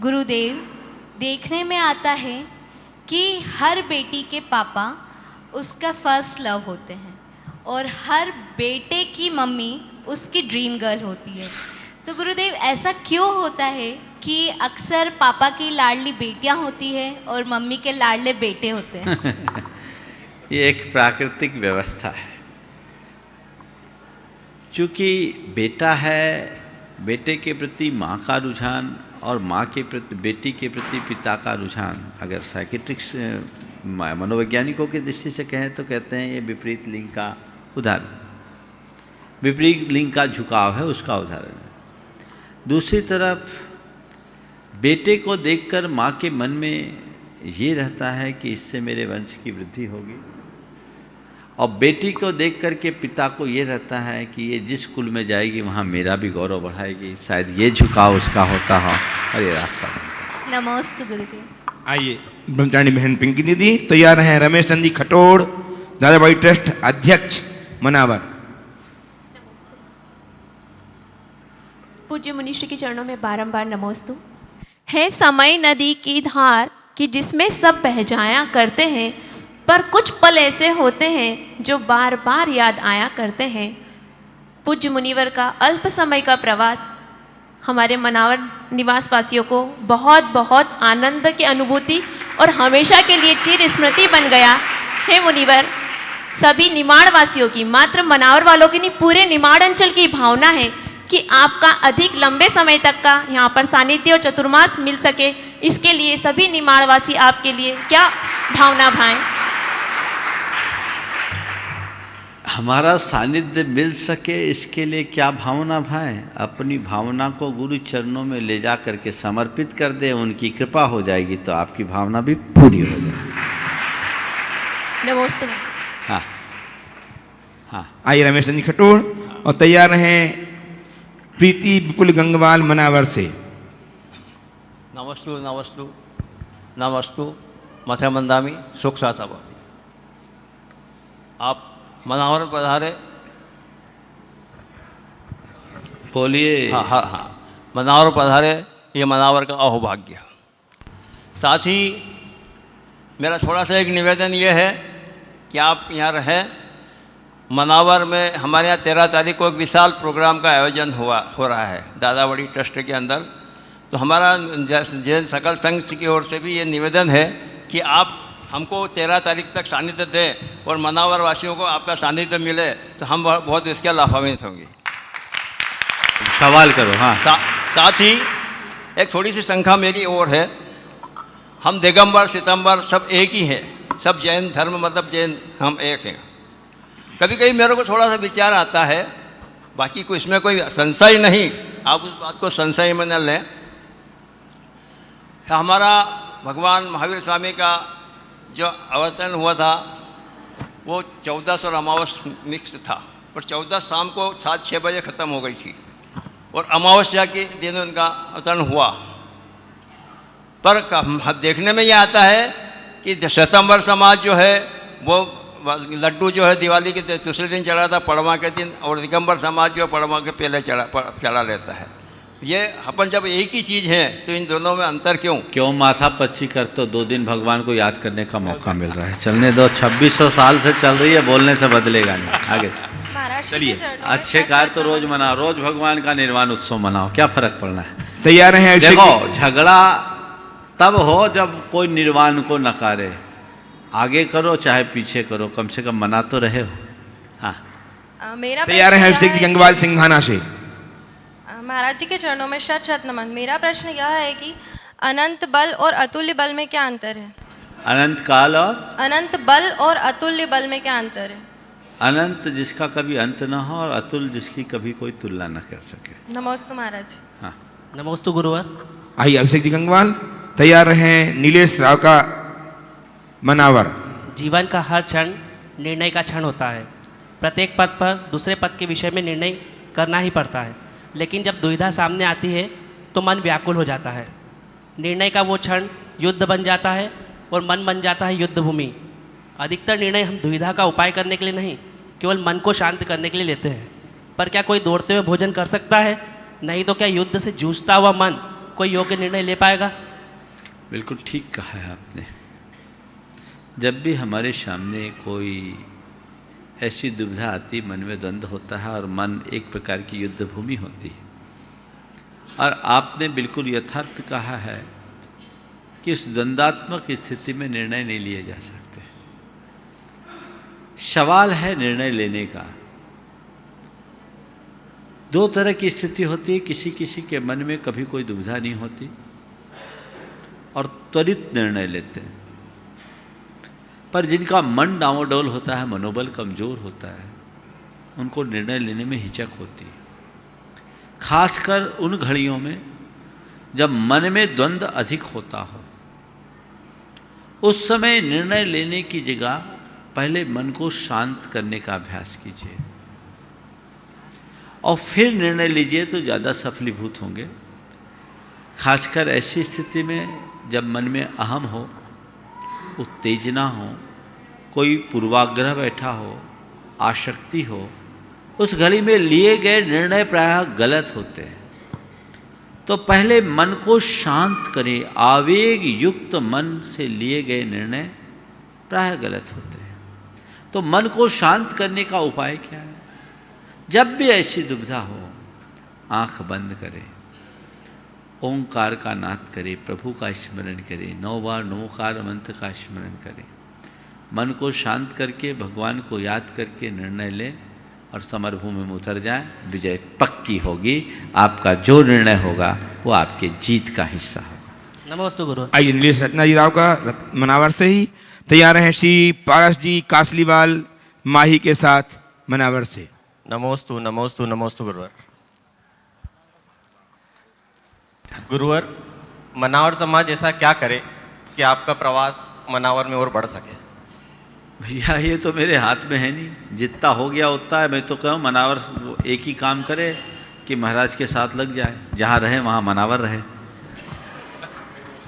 गुरुदेव, देखने में आता है कि हर बेटी के पापा उसका फर्स्ट लव होते हैं और हर बेटे की मम्मी उसकी ड्रीम गर्ल होती है। तो गुरुदेव, ऐसा क्यों होता है कि अक्सर पापा की लाडली बेटियां होती है और मम्मी के लाडले बेटे होते हैं? ये एक प्राकृतिक व्यवस्था है। चूँकि बेटा है, बेटे के प्रति माँ का रुझान और माँ के प्रति बेटी के प्रति पिता का रुझान, अगर साइकेट्रिक्स मनोवैज्ञानिकों की दृष्टि से कहें तो कहते हैं ये विपरीत लिंग का उदाहरण, विपरीत लिंग का झुकाव है, उसका उदाहरण है। दूसरी तरफ बेटे को देखकर माँ के मन में ये रहता है कि इससे मेरे वंश की वृद्धि होगी, और बेटी को देख करके पिता को ये रहता है कि ये जिस कुल में जाएगी वहाँ मेरा भी गौरव बढ़ाएगी, शायद ये झुकाव उसका होता हो और ये रास्ता बनता। नमोस्तु गुरुदेव। आइए ब्रह्मचारिणी बहन पिंकी दीदी तैयार हैं। रमेश चंद जी खटोड़, दादाबाई ट्रस्ट अध्यक्ष मनावर। पूज्य मुनिश्री के चरणों में बारंबार नमोस्तु। है समय नदी की धार कि जिसमें सब बह जाया करते हैं, पर कुछ पल ऐसे होते हैं जो बार बार याद आया करते हैं। पूज्य मुनिवर का अल्प समय का प्रवास हमारे मनावर निवास वासियों को बहुत बहुत आनंद की अनुभूति और हमेशा के लिए चिर स्मृति बन गया। हे मुनिवर, सभी निमाड़ वासियों की, मात्र मनावर वालों की नहीं, पूरे निमाड़ अंचल की भावना है कि आपका अधिक लंबे समय तक का यहाँ पर सानिध्य और चतुर्मास मिल सके। इसके लिए सभी निमाड़वासी आपके लिए क्या भावना भाएं? हमारा सानिध्य मिल सके इसके लिए क्या भावना भाएं? अपनी भावना को गुरु चरणों में ले जा करके समर्पित कर दे, उनकी कृपा हो जाएगी तो आपकी भावना भी पूरी हो जाएगी। नमस्ते। हाँ हाँ, आइए रमेश चंद जी खटोड़ और तैयार हैं प्रीति विपुल गंगवाल मनावर से। नमस्तु नमस्तु नमस्तु मथे मंदामी सुख साहब, आप मनावर पधारे। बोलिए। हाँ हाँ हाँ, मनावर पधारे, ये मनावर का अहोभाग्य। साथ ही मेरा थोड़ा सा एक निवेदन ये है कि आप यहाँ रहें। मनावर में हमारे यहाँ 13 तारीख को एक विशाल प्रोग्राम का आयोजन हो रहा है दादाबड़ी ट्रस्ट के अंदर। तो हमारा जैन सकल संघ की ओर से भी ये निवेदन है कि आप हमको 13 तारीख तक सानिध्य दें और मनावर वासियों को आपका सानिध्य मिले तो हम बहुत इसके लाभान्वित होंगे। सवाल करो। हाँ, साथ ही एक थोड़ी सी संख्या मेरी और है। हम दिगंबर सितंबर सब एक ही हैं, सब जैन धर्म मतलब जैन हम एक हैं। कभी कभी मेरे को थोड़ा सा विचार आता है, बाकी कोई इसमें कोई संशय नहीं, आप उस बात को संशय में न लें। हमारा भगवान महावीर स्वामी का जो अवतरण हुआ था वो 14 और अमावस मिक्स था, और 14 शाम को 7-6 बजे ख़त्म हो गई थी और अमावस्या के दिन उनका अवतरण हुआ। पर देखने में ये आता है कि श्वेतांबर समाज जो है वो लड्डू जो है दिवाली के दूसरे दिन चढ़ा था, पड़वा के दिन, और दिगंबर समाज जो है पड़वा के पहले चढ़ा लेता है। ये अपन जब एक ही चीज़ है तो इन दोनों में अंतर क्यों माथा पच्ची कर, तो 2 दिन भगवान को याद करने का मौका मिल रहा है। चलने दो, 2600 साल से चल रही है, बोलने से बदलेगा नहीं। आगे चलिए, अच्छे कार्य तो रोज मनाओ, रोज भगवान का निर्वाण उत्सव मनाओ, क्या फर्क पड़ना है। तैयार हैं? देखो, झगड़ा तब हो जब कोई निर्वाण को नकारे। आगे करो चाहे पीछे करो, कम से कम मना तो रहे हो। हाँ, मेरा तैयार हैं अभिषेक गंगवाल सिंघाना से। महाराज जी के चरणों में शत शत नमन। मेरा प्रश्न यह है कि अनंत बल और अतुल्य बल में क्या अंतर है? अनंत काल और अनंत बल और अतुल्य बल में क्या अंतर है? अनंत जिसका कभी अंत ना हो और अतुल जिसकी कभी कोई तुलना न कर सके। नमोस्तु महाराज। हाँ, नमोस्तु गुरुवर। आइए अभिषेक जी गंगवाल तैयार हैं। नीलेश राव का मनावर। जीवन का हर क्षण निर्णय का क्षण होता है। प्रत्येक पद पर दूसरे पद के विषय में निर्णय करना ही पड़ता है, लेकिन जब दुविधा सामने आती है तो मन व्याकुल हो जाता है। निर्णय का वो क्षण युद्ध बन जाता है और मन बन जाता है युद्ध भूमि। अधिकतर निर्णय हम दुविधा का उपाय करने के लिए नहीं, केवल मन को शांत करने के लिए लेते हैं। पर क्या कोई दौड़ते हुए भोजन कर सकता है? नहीं तो क्या युद्ध से जूझता हुआ मन कोई योग्य निर्णय ले पाएगा? बिल्कुल ठीक कहा है आपने। जब भी हमारे सामने कोई ऐसी दुविधा आती, मन में द्वंद्व होता है और मन एक प्रकार की युद्ध भूमि होती है, और आपने बिल्कुल यथार्थ कहा है कि उस द्वंद्वात्मक स्थिति में निर्णय नहीं लिए जा सकते। सवाल है निर्णय लेने का। 2 तरह की स्थिति होती है, किसी किसी के मन में कभी कोई दुविधा नहीं होती और त्वरित निर्णय लेते हैं, पर जिनका मन डावाडोल होता है, मनोबल कमज़ोर होता है, उनको निर्णय लेने में हिचक होती है। खासकर उन घड़ियों में जब मन में द्वंद्व अधिक होता हो, उस समय निर्णय लेने की जगह पहले मन को शांत करने का अभ्यास कीजिए और फिर निर्णय लीजिए तो ज़्यादा सफलीभूत होंगे। खासकर ऐसी स्थिति में जब मन में अहम हो, उत्तेजना हो, कोई पूर्वाग्रह बैठा हो, आसक्ति हो, उस घड़ी में लिए गए निर्णय प्रायः गलत होते हैं। तो पहले मन को शांत करें। आवेग युक्त मन से लिए गए निर्णय प्रायः गलत होते हैं। तो मन को शांत करने का उपाय क्या है? जब भी ऐसी दुविधा हो, आंख बंद करें, ओंकार का नाद करें, प्रभु का स्मरण करें, 9 बार नमोकार मंत्र का स्मरण करें। मन को शांत करके भगवान को याद करके निर्णय लें और समरभूमि में उतर जाएं। विजय पक्की होगी। आपका जो निर्णय होगा वो आपके जीत का हिस्सा होगा। नमस्ते गुरु। आइए नीलेश रत्ना जी राव का मनावर से ही तैयार हैं श्री पारस जी कासलीवाल माही के साथ मनावर से। नमोस्तु नमोस्तु नमोस्तु गुरुवर। गुरुवर, मनावर समाज ऐसा क्या करे कि आपका प्रवास मनावर में और बढ़ सके? भैया ये तो मेरे हाथ में है नहीं, जितना हो गया उतना है। मैं तो कहूँ मनावर एक ही काम करे कि महाराज के साथ लग जाए, जहाँ रहे वहाँ मनावर रहे।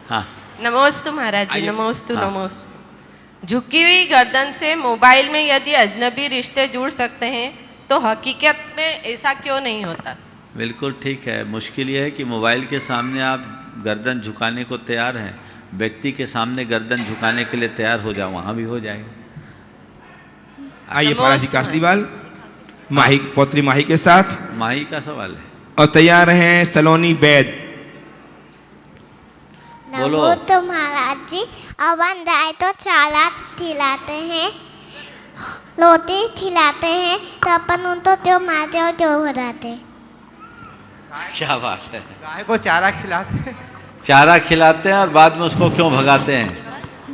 हाँ नमोस्तु महाराज जी, नमोस्तु हाँ। नमोस्तु। झुकी हुई गर्दन से मोबाइल में यदि अजनबी रिश्ते जुड़ सकते हैं तो हकीकत में ऐसा क्यों नहीं होता? बिल्कुल ठीक है। मुश्किल ये है कि मोबाइल के सामने आप गर्दन झुकाने को तैयार हैं, व्यक्ति के सामने गर्दन झुकाने के लिए तैयार हो जाओ, वहाँ भी हो जाएगा। आइए पारस जी कासलीवाल माही पौत्री माही के साथ। माही का सवाल है और तैयार हैं सलोनी बैद। बोलो। नमोस्तु महाराज जी। अवन जाए तो चारा खिलाते हैं, रोटी खिलाते हैं, तो अपन उनको जो मारते और जो हो जाते हैं। क्या बात है। गाय को चारा खिलाते हैं। चारा खिलाते हैं और बाद में उसको क्यों भगाते हैं,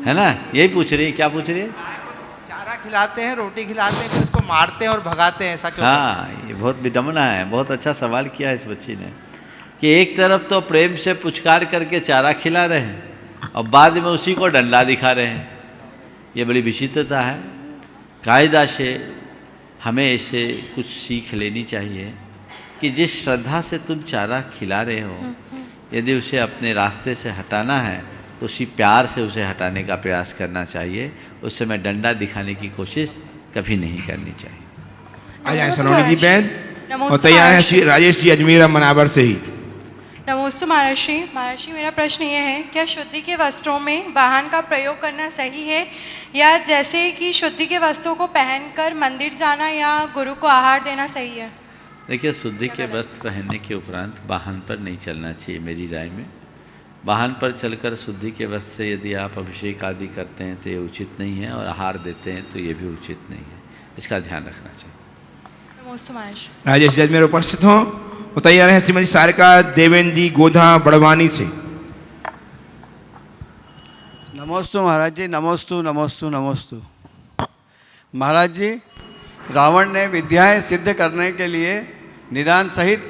है ना? यही पूछ रही है। क्या पूछ रही है? चारा खिलाते हैं, रोटी खिलाते हैं, फिर उसको मारते हैं और भगाते हैं, ऐसा क्यों? हाँ, ये बहुत विडम्बना है। बहुत अच्छा सवाल किया इस बच्ची ने कि एक तरफ तो प्रेम से पुचकार करके चारा खिला रहे हैं और बाद में उसी को डंडा दिखा रहे हैं। ये बड़ी विचित्रता है। कायदा से हमें इसे कुछ सीख लेनी चाहिए कि जिस श्रद्धा से तुम चारा खिला रहे हो, यदि उसे अपने रास्ते से हटाना है तो उसी प्यार से उसे हटाने का प्रयास करना चाहिए। उस समय डंडा दिखाने की कोशिश कभी नहीं करनी चाहिए। आ जाए सलोनी जी बैद। और तैयार हैं श्री राजेश जी अजमेरा मनावर से ही। नमोस्तु महर्षि। महर्षि, मेरा प्रश्न ये है, क्या शुद्धि के वस्त्रों में वाहन का प्रयोग करना सही है, या जैसे कि शुद्धि के वस्त्रों को पहनकर मंदिर जाना या गुरु को आहार देना सही है? देखिए, शुद्धि के वस्त्र पहनने के उपरांत वाहन पर नहीं चलना चाहिए मेरी राय में। वाहन पर चलकर शुद्धि के वस्त्र से यदि आप अभिषेक आदि करते हैं तो ये उचित नहीं है, और आहार देते हैं तो ये भी उचित नहीं है। इसका ध्यान रखना चाहिए। नमोस्तु महर्षि। राजेश जी अजमेर उपस्थित हों। वो तैयार हैं श्रीमती सारिका देवेंद्र जी गोधा बड़वानी से। नमोस्तु महाराज जी, नमोस्तु नमोस्तु नमोस्तु। महाराज जी, रावण ने विद्याएं सिद्ध करने के लिए निदान सहित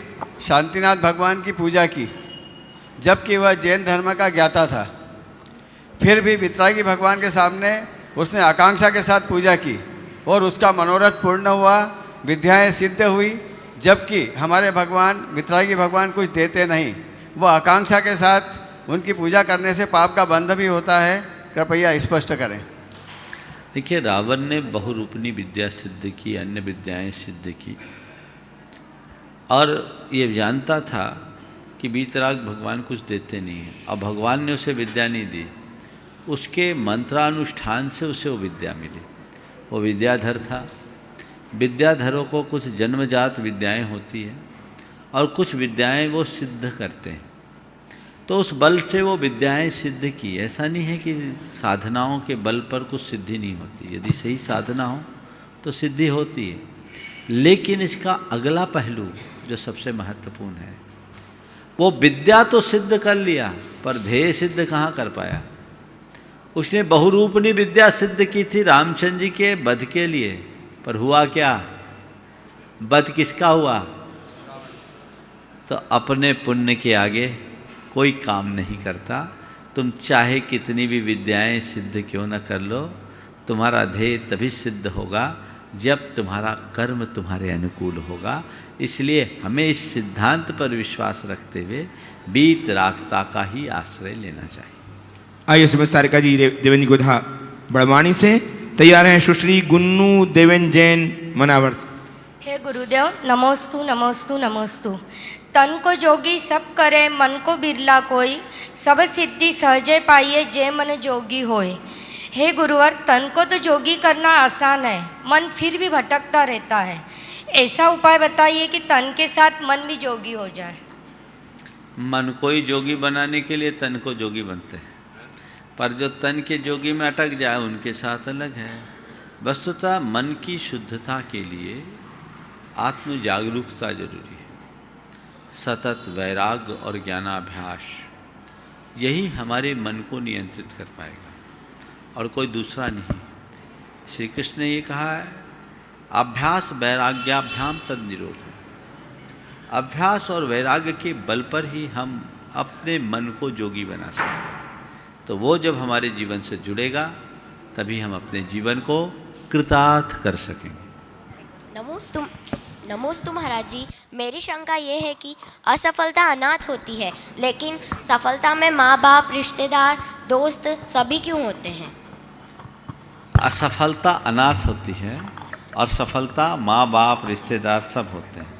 शांतिनाथ भगवान की पूजा की, जबकि वह जैन धर्म का ज्ञाता था। फिर भी वितरागी भगवान के सामने उसने आकांक्षा के साथ पूजा की और उसका मनोरथ पूर्ण हुआ, विद्याएं सिद्ध हुई, जबकि हमारे भगवान वितरागी भगवान कुछ देते नहीं। वह आकांक्षा के साथ उनकी पूजा करने से पाप का बंध भी होता है। कृपया स्पष्ट करें। देखिए, रावण ने बहुरूपनी विद्या सिद्ध की, अन्य विद्याएं सिद्ध की, और ये जानता था कि वीतराग भगवान कुछ देते नहीं हैं, और भगवान ने उसे विद्या नहीं दी। उसके मंत्रानुष्ठान से उसे वो विद्या मिली। वो विद्याधर था। विद्याधरों को कुछ जन्मजात विद्याएं होती हैं और कुछ विद्याएं वो सिद्ध करते हैं, तो उस बल से वो विद्याएं सिद्ध की। ऐसा नहीं है कि साधनाओं के बल पर कुछ सिद्धि नहीं होती। यदि सही साधना हो तो सिद्धि होती है। लेकिन इसका अगला पहलू जो सबसे महत्वपूर्ण है, वो विद्या तो सिद्ध कर लिया पर ध्येय सिद्ध कहाँ कर पाया। उसने बहुरूपनी विद्या सिद्ध की थी रामचंद्र जी के वध के लिए, पर हुआ क्या? वध किसका हुआ? तो अपने पुण्य के आगे कोई काम नहीं करता। तुम चाहे कितनी भी विद्याएं सिद्ध क्यों न कर लो, तुम्हारा ध्येय तभी सिद्ध होगा जब तुम्हारा कर्म तुम्हारे अनुकूल होगा। इसलिए हमें इस सिद्धांत पर विश्वास रखते हुए बीत रागता का ही आश्रय लेना चाहिए। आइए सुमित सारिका जी देवेन जी गोधा बड़वानी से तैयार हैं सुश्री गुन्नू देवेन जैन मनावर से। हे गुरुदेव नमोस्तु नमोस्तु नमोस्तु। तन को जोगी सब करे मन को बिरला कोई, सब सिद्धि सहजे पाइए जे मन जोगी होए। हे गुरुवर तन को तो जोगी करना आसान है, मन फिर भी भटकता रहता है। ऐसा उपाय बताइए कि तन के साथ मन भी जोगी हो जाए। मन को ही जोगी बनाने के लिए तन को जोगी बनते हैं, पर जो तन के जोगी में अटक जाए उनके साथ अलग है। वस्तुतः मन की शुद्धता के लिए आत्म जागरूकता जरूरी है। सतत वैराग्य और ज्ञानाभ्यास यही हमारे मन को नियंत्रित कर पाएगा और कोई दूसरा नहीं। श्री कृष्ण ने ये कहा है, अभ्यास वैराग्याभ्याम तद निरोध। अभ्यास और वैराग्य के बल पर ही हम अपने मन को जोगी बना सकते हैं। तो वो जब हमारे जीवन से जुड़ेगा तभी हम अपने जीवन को कृतार्थ कर सकेंगे। नमोस्तु महाराज जी, मेरी शंका ये है कि असफलता अनाथ होती है, लेकिन सफलता में माँ बाप, रिश्तेदार, दोस्त सभी क्यों होते हैं? असफलता अनाथ होती है और सफलता माँ बाप, रिश्तेदार सब होते हैं।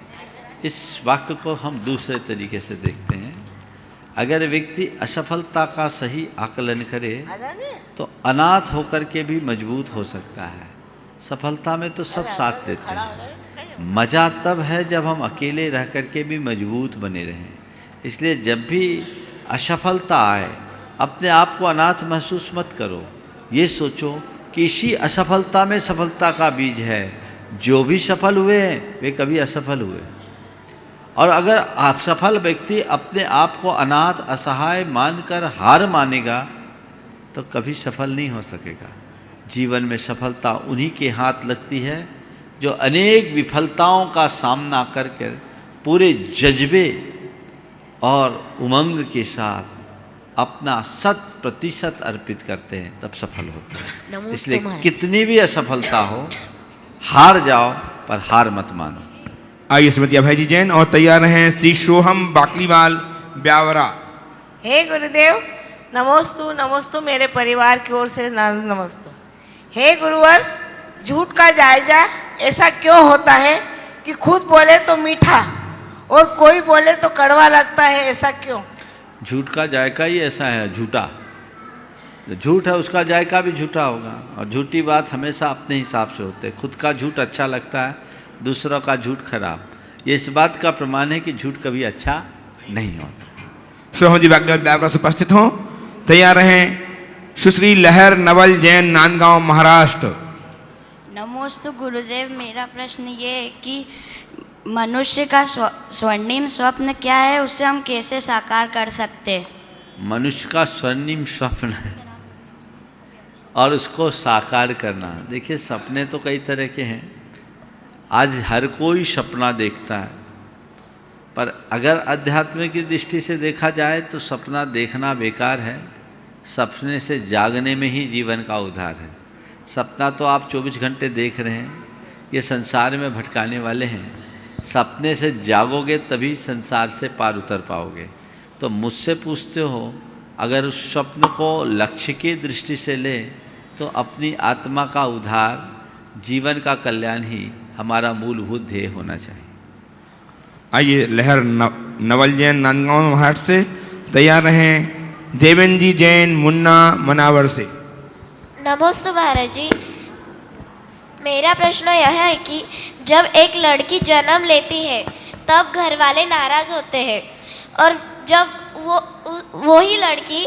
इस वाक्य को हम दूसरे तरीके से देखते हैं। अगर व्यक्ति असफलता का सही आकलन करे तो अनाथ होकर के भी मजबूत हो सकता है। सफलता में तो सब साथ देते हैं, मज़ा तब है जब हम अकेले रह कर के भी मजबूत बने रहें। इसलिए जब भी असफलता आए अपने आप को अनाथ महसूस मत करो। ये सोचो कि इसी असफलता में सफलता का बीज है। जो भी सफल हुए हैं वे कभी असफल हुए, और अगर असफल व्यक्ति अपने आप को अनाथ असहाय मानकर हार मानेगा तो कभी सफल नहीं हो सकेगा। जीवन में सफलता उन्हीं के हाथ लगती है जो अनेक विफलताओं का सामना कर कर पूरे जज्बे और उमंग के साथ अपना 100% अर्पित करते हैं, तब सफल होते हैं। इसलिए कितनी भी असफलता हो, हार जाओ पर हार मत मानो। आइए श्रीमती अभय जी जैन और तैयार हैं श्री सोहम बाकलीवाल ब्यावरा। हे गुरुदेव नमोस्तु नमोस्तु, मेरे परिवार की ओर से नमोस्तु। हे गुरुवर, झूठ का जायजा ऐसा क्यों होता है कि खुद बोले तो मीठा और कोई बोले तो कड़वा लगता है, ऐसा क्यों? झूठ का जायका ही ऐसा है, झूठा। जो झूठ है उसका जायका भी झूठा होगा, और झूठी बात हमेशा अपने हिसाब से होते हैं। खुद का झूठ अच्छा लगता है, दूसरों का झूठ खराब। ये इस बात का प्रमाण है कि झूठ कभी अच्छा नहीं होता। सोहम जी बाकलीवाल ब्यावरा से उपस्थित हों। तैयार हैं सुश्री लहर नवल जैन नांदगांव महाराष्ट्र। नमोस्तु गुरुदेव, मेरा प्रश्न ये है कि मनुष्य का स्वर्णिम स्वप्न क्या है, उसे हम कैसे साकार कर सकते हैं? मनुष्य का स्वर्णिम स्वप्न है और उसको साकार करना। देखिए सपने तो कई तरह के हैं। आज हर कोई सपना देखता है, पर अगर अध्यात्म की दृष्टि से देखा जाए तो सपना देखना बेकार है। सपने से जागने में ही जीवन का उद्धार है। सपना तो आप 24 घंटे देख रहे हैं, ये संसार में भटकाने वाले हैं। सपने से जागोगे तभी संसार से पार उतर पाओगे। तो मुझसे पूछते हो, अगर उस स्वप्न को लक्ष्य की दृष्टि से ले तो अपनी आत्मा का उद्धार, जीवन का कल्याण ही हमारा मूलभूत ध्येय होना चाहिए। आइए लहर नवल जैन नांदगांव महाराष्ट्र से तैयार रहें देवेन जी जैन मुन्ना मनावर से। नमस्ते महाराज जी, मेरा प्रश्न यह है कि जब एक लड़की जन्म लेती है तब घर वाले नाराज़ होते हैं, और जब वही लड़की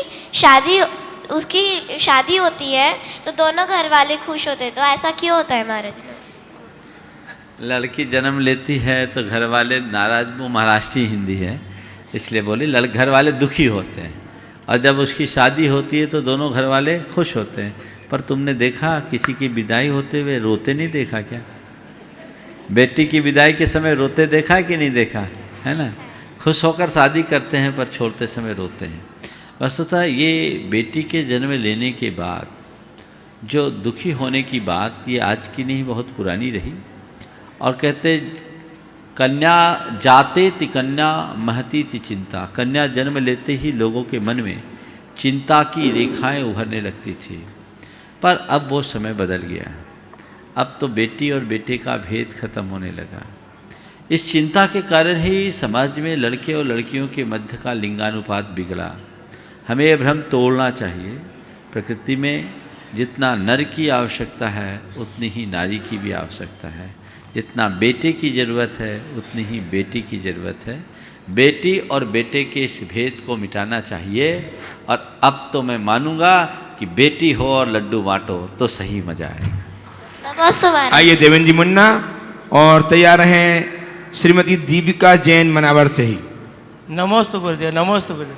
उसकी शादी होती है तो दोनों घर वाले खुश होते हैं। तो ऐसा क्यों होता है महाराज? लड़की जन्म लेती है तो घर वाले नाराज, वो महाराष्ट्री हिंदी है इसलिए बोले, घर वाले दुखी होते हैं, और जब उसकी शादी होती है तो दोनों घर वाले खुश होते हैं। पर तुमने देखा किसी की विदाई होते हुए रोते नहीं देखा क्या? बेटी की विदाई के समय रोते देखा कि नहीं देखा है ना? खुश होकर शादी करते हैं पर छोड़ते समय रोते हैं। वस्तुतः ये बेटी के जन्म लेने के बाद जो दुखी होने की बात ये आज की नहीं, बहुत पुरानी रही। और कहते कन्या जाते ति कन्या महती ति चिंता, कन्या जन्म लेते ही लोगों के मन में चिंता की रेखाएं उभरने लगती थी। पर अब वो समय बदल गया, अब तो बेटी और बेटे का भेद खत्म होने लगा। इस चिंता के कारण ही समाज में लड़के और लड़कियों के मध्य का लिंगानुपात बिगड़ा। हमें यह भ्रम तोड़ना चाहिए। प्रकृति में जितना नर की आवश्यकता है उतनी ही नारी की भी आवश्यकता है, जितना बेटे की ज़रूरत है उतनी ही बेटी की ज़रूरत है। बेटी और बेटे के इस भेद को मिटाना चाहिए। और अब तो मैं मानूंगा कि बेटी हो और लड्डू बांटो तो सही मजा आएगा। आइए देवेंद्र जी मुन्ना, और तैयार हैं श्रीमती दीपिका जैन मनावर से ही। नमोस्तु गुरुदेव, नमोस्तु गुरुदेव।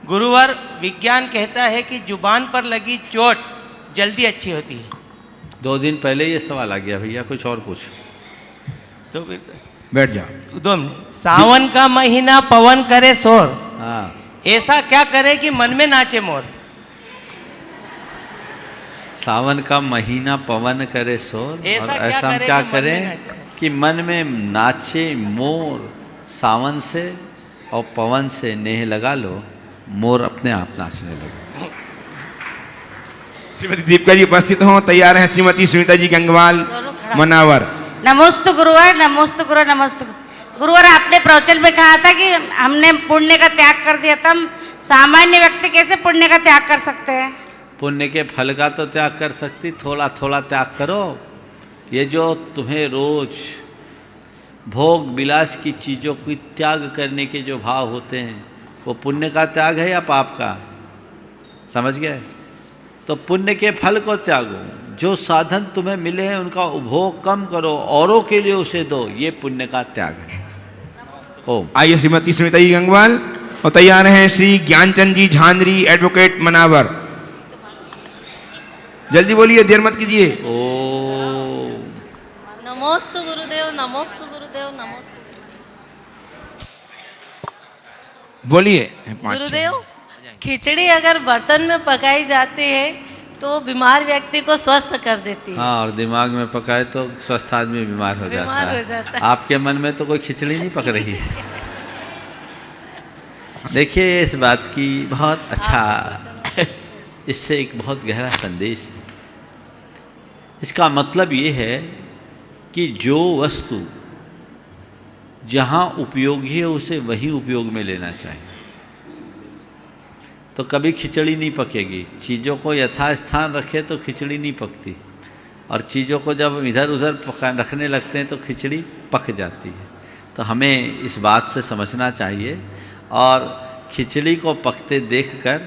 गुरुवर, विज्ञान कहता है कि जुबान पर लगी चोट जल्दी अच्छी होती है। 2 दिन पहले ये सवाल आ गया भैया, कुछ और पूछ। तो बैठ जाओ। 2 मिनट। सावन का महीना पवन करे शोर, हाँ, ऐसा क्या करे कि मन में नाचे मोर। सावन का महीना पवन करे शोर, और ऐसा हम क्या करें कि मन में नाचे मोर। सावन से और पवन से नेह लगा लो, मोर अपने आप नाचने लगे। श्रीमती दीपिका जी उपस्थित हों। तैयार हैं श्रीमती सुनीता जी गंगवाल मनावर। नमोस्तु गुरुवर, नमोस्तु गुरु, नमोस्तु गुरुवर। आपने प्रवचन में कहा था कि हमने पुण्य का त्याग कर दिया, तो हम सामान्य व्यक्ति कैसे पुण्य का त्याग कर सकते हैं? पुण्य के फल का तो त्याग कर सकती, थोड़ा थोड़ा त्याग करो। ये जो तुम्हें रोज भोग विलास की चीज़ों को त्याग करने के जो भाव होते हैं, वो पुण्य का त्याग है या पाप का? समझ गए? तो पुण्य के फल को त्यागो। जो साधन तुम्हें मिले हैं उनका उपभोग कम करो, औरों के लिए उसे दो, ये पुण्य का त्याग है। ओम। आइए श्रीमती सुनीता जी गंगवाल, और तैयार हैं श्री ज्ञानचंद जी झांझरी एडवोकेट मनावर। जल्दी बोलिए, देर मत कीजिए। ओम। नमोस्तु गुरुदेव, नमोस्तु गुरुदेव, नमोस्तु बोलिए। गुरुदेव। खिचड़ी अगर बर्तन में पकाई जाती है तो बीमार व्यक्ति को स्वस्थ कर देती है। हाँ, और दिमाग में पकाए तो स्वस्थ आदमी बीमार हो जाता है। आपके मन में तो कोई खिचड़ी नहीं पक रही है। देखिए, इस बात की बहुत अच्छा, इससे एक बहुत गहरा संदेश है। इसका मतलब ये है कि जो वस्तु जहाँ उपयोगी है उसे वही उपयोग में लेना चाहिए। तो कभी खिचड़ी नहीं पकेगी। चीज़ों को यथास्थान रखे तो खिचड़ी नहीं पकती, और चीज़ों को जब इधर उधर रखने लगते हैं तो खिचड़ी पक जाती है। तो हमें इस बात से समझना चाहिए, और खिचड़ी को पकते देखकर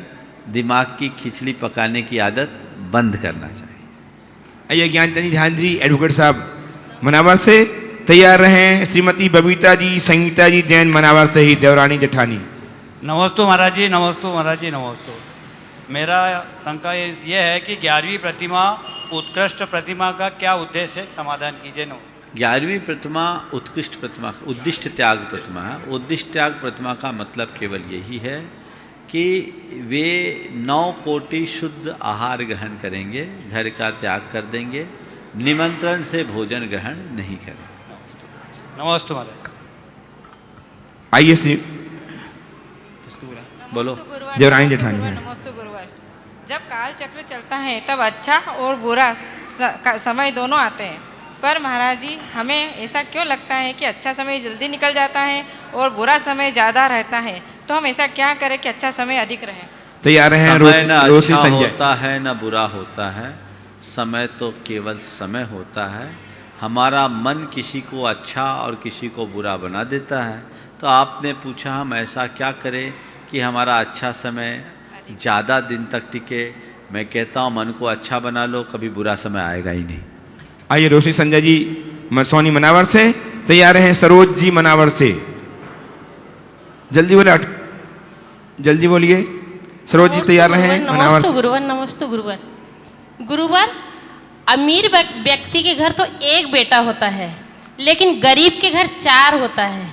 दिमाग की खिचड़ी पकाने की आदत बंद करना चाहिए। आइए ज्ञानचंद जी झांझरी एडवोकेट साहब मनावर से। तैयार रहें श्रीमती बबीता जी संगीता जी जैन मनावर से ही, देवरानी जेठानी। नमोस्तु महाराज जी, नमोस्तु महाराज जी, नमोस्तु। मेरा शंका ये है कि 11वीं प्रतिमा उत्कृष्ट प्रतिमा का क्या उद्देश्य है, समाधान कीजिए। 11वीं प्रतिमा उत्कृष्ट प्रतिमा, उद्दिष्ट त्याग प्रतिमा है। उद्दिष्ट त्याग प्रतिमा का मतलब केवल यही है कि वे 9 कोटि शुद्ध आहार ग्रहण करेंगे, घर का त्याग कर देंगे, निमंत्रण से भोजन ग्रहण नहीं करेंगे। नमस्ते महाराज। आइए श्री बोलो। देवरानी जेठानी। नमस्ते गुरुवर। जब काल चक्र चलता है तब अच्छा और बुरा समय दोनों आते हैं, पर महाराज जी हमें ऐसा क्यों लगता है कि अच्छा समय जल्दी निकल जाता है और बुरा समय ज़्यादा रहता है? तो हम ऐसा क्या करें कि अच्छा समय अधिक रहे? तैयार हैं समय न अच्छा होता है न बुरा होता है, समय तो केवल समय होता है। हमारा मन किसी को अच्छा और किसी को बुरा बना देता है। तो आपने पूछा हम ऐसा क्या करें कि हमारा अच्छा समय ज़्यादा दिन तक टिके। मैं कहता हूँ मन को अच्छा बना लो, कभी बुरा समय आएगा ही नहीं। आइए रोशी संजय जी सोनी मनावर से। तैयार हैं सरोज जी मनावर से। जल्दी बोले, जल्दी बोलिए। सरोज जी तैयार हैं मनावर से। गुरुवर नमस्ते गुरुवर। गुरुवर, अमीर व्यक्ति के घर तो एक बेटा होता है, लेकिन गरीब के घर 4 होता है।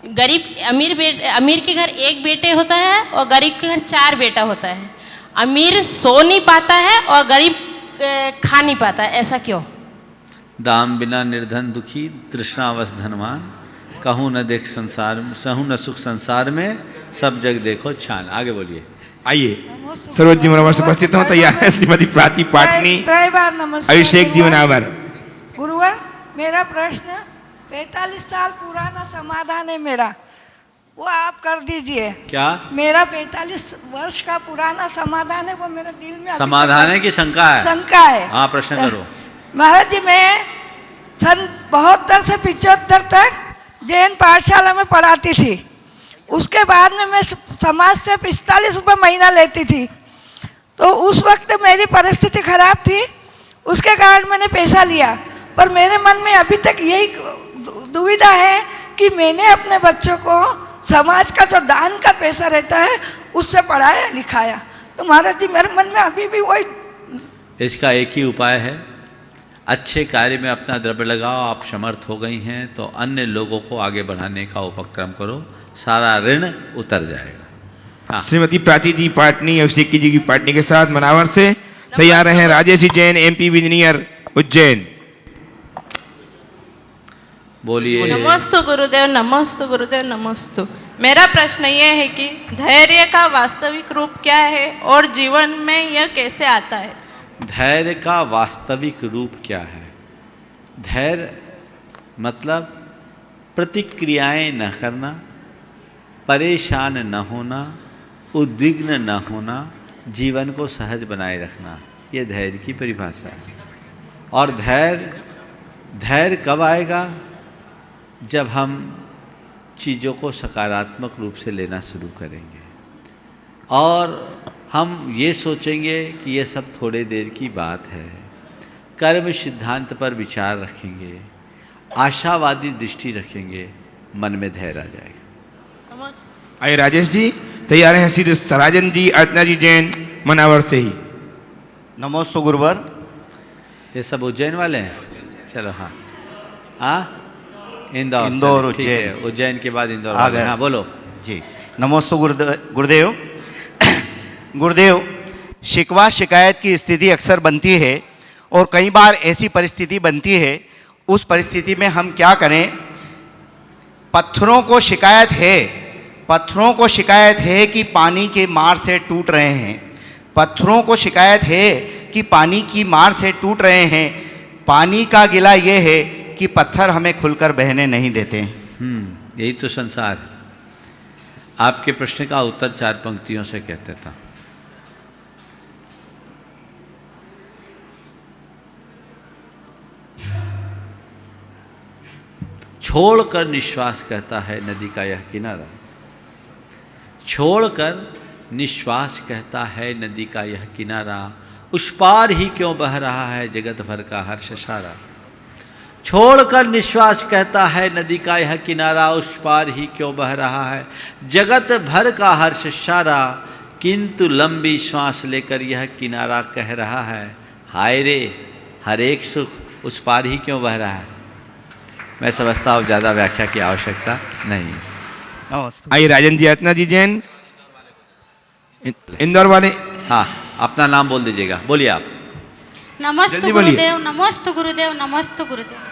अमीर के घर 1 बेटे होता है और गरीब के घर 4 बेटा होता है। अमीर सो नहीं पाता है और गरीब खा नहीं पाता, ऐसा क्यों? दाम बिना निर्धन दुखी, तृष्णावश धनवान, कहूँ न देख संसार में, सहूँ न सुख संसार में, सब जग देखो छान। आगे बोलिए। आइए सरोज जी मनोवर से उपस्थित हो, तैयार है श्रीमती प्राची पाटनी, अभिषेक जी मनावर। गुरुवर, मेरा प्रश्न 45 साल पुराना समाधान है मेरा, वो आप कर दीजिए। क्या? मेरा 45 वर्ष का पुराना समाधान है, वो मेरे दिल में समाधान है कि शंका है? शंका है। हाँ, प्रश्न करो। महाराज जी, मैं सन 72 से 75 तक जैन पाठशाला में पढ़ाती थी। उसके बाद में मैं समाज से 45 रुपये महीना लेती थी। तो उस वक्त मेरी परिस्थिति खराब थी, उसके कारण मैंने पैसा लिया। पर मेरे मन में अभी तक यही दुविधा है कि मैंने अपने बच्चों को समाज का जो दान का पैसा रहता है उससे पढ़ाया लिखाया। तो महाराज जी, मेरे मन में अभी भी वही। इसका एक ही उपाय है, अच्छे कार्य में अपना द्रव्य लगाओ। आप समर्थ हो गई हैं तो अन्य लोगों को आगे बढ़ाने का उपक्रम करो, सारा ऋण उतर जाएगा। हाँ। श्रीमती प्राची जी पाटनी, अभिषेक जी की पाटनी के साथ मनावर से तैयार हैं राजेश जी जैन, एमपी इंजीनियर उज्जैन। बोलिए। नमोस्तु गुरुदेव, नमोस्तु गुरुदेव, नमोस्तु। मेरा प्रश्न ये है कि धैर्य का वास्तविक रूप क्या है और जीवन में यह कैसे आता है? धैर्य का वास्तविक रूप क्या है? धैर्य मतलब प्रतिक्रियाएं न करना, परेशान न होना, उद्विग्न न होना, जीवन को सहज बनाए रखना, ये धैर्य की परिभाषा है। और धैर्य कब आएगा? जब हम चीज़ों को सकारात्मक रूप से लेना शुरू करेंगे और हम ये सोचेंगे कि ये सब थोड़े देर की बात है, कर्म सिद्धांत पर विचार रखेंगे, आशावादी दृष्टि रखेंगे, मन में धैर्य आ जाएगा। आइए राजेश जी तैयार हैं सीधे सराजन जी, अर्चना जी जैन मनावर से ही। नमोस्तु गुरुवर। ये सब उज्जैन वाले हैं? चलो हाँ हाँ, इंदौर उज्जैन, उज्जैन के बाद इंदौर आ गए। हाँ बोलो जी। नमोस्तु गुरुदेव। गुरुदेव, शिकवा शिकायत की स्थिति अक्सर बनती है और कई बार ऐसी परिस्थिति बनती है, उस परिस्थिति में हम क्या करें? पत्थरों को शिकायत है कि पानी के मार से टूट रहे हैं। पत्थरों को शिकायत है कि पानी की मार से टूट रहे हैं। पानी का गिला ये है कि पत्थर हमें खुलकर बहने नहीं देते। यही तो संसार। आपके प्रश्न का उत्तर 4 पंक्तियों से कहते था। छोड़कर निश्वास कहता है नदी का यह किनारा, छोड़कर निश्वास कहता है नदी का यह किनारा, उस पार ही क्यों बह रहा है जगत भर का हर्ष सारा। छोड़कर निश्वास कहता है नदी का यह किनारा, उस पार ही क्यों बह रहा है जगत भर का हर्ष सारा, किंतु लंबी श्वास लेकर यह किनारा कह रहा है, हाय रे हर एक सुख उस पार ही क्यों बह रहा है। मैं समझता हूँ ज़्यादा व्याख्या की आवश्यकता नहीं। आइए राजन जी, अर्चना जी जैन इंदौर वाले। हाँ, अपना नाम बोल दीजिएगा, बोलिए आप। नमस्ते गुरुदेव, नमस्ते गुरुदेव, नमस्ते गुरुदेव।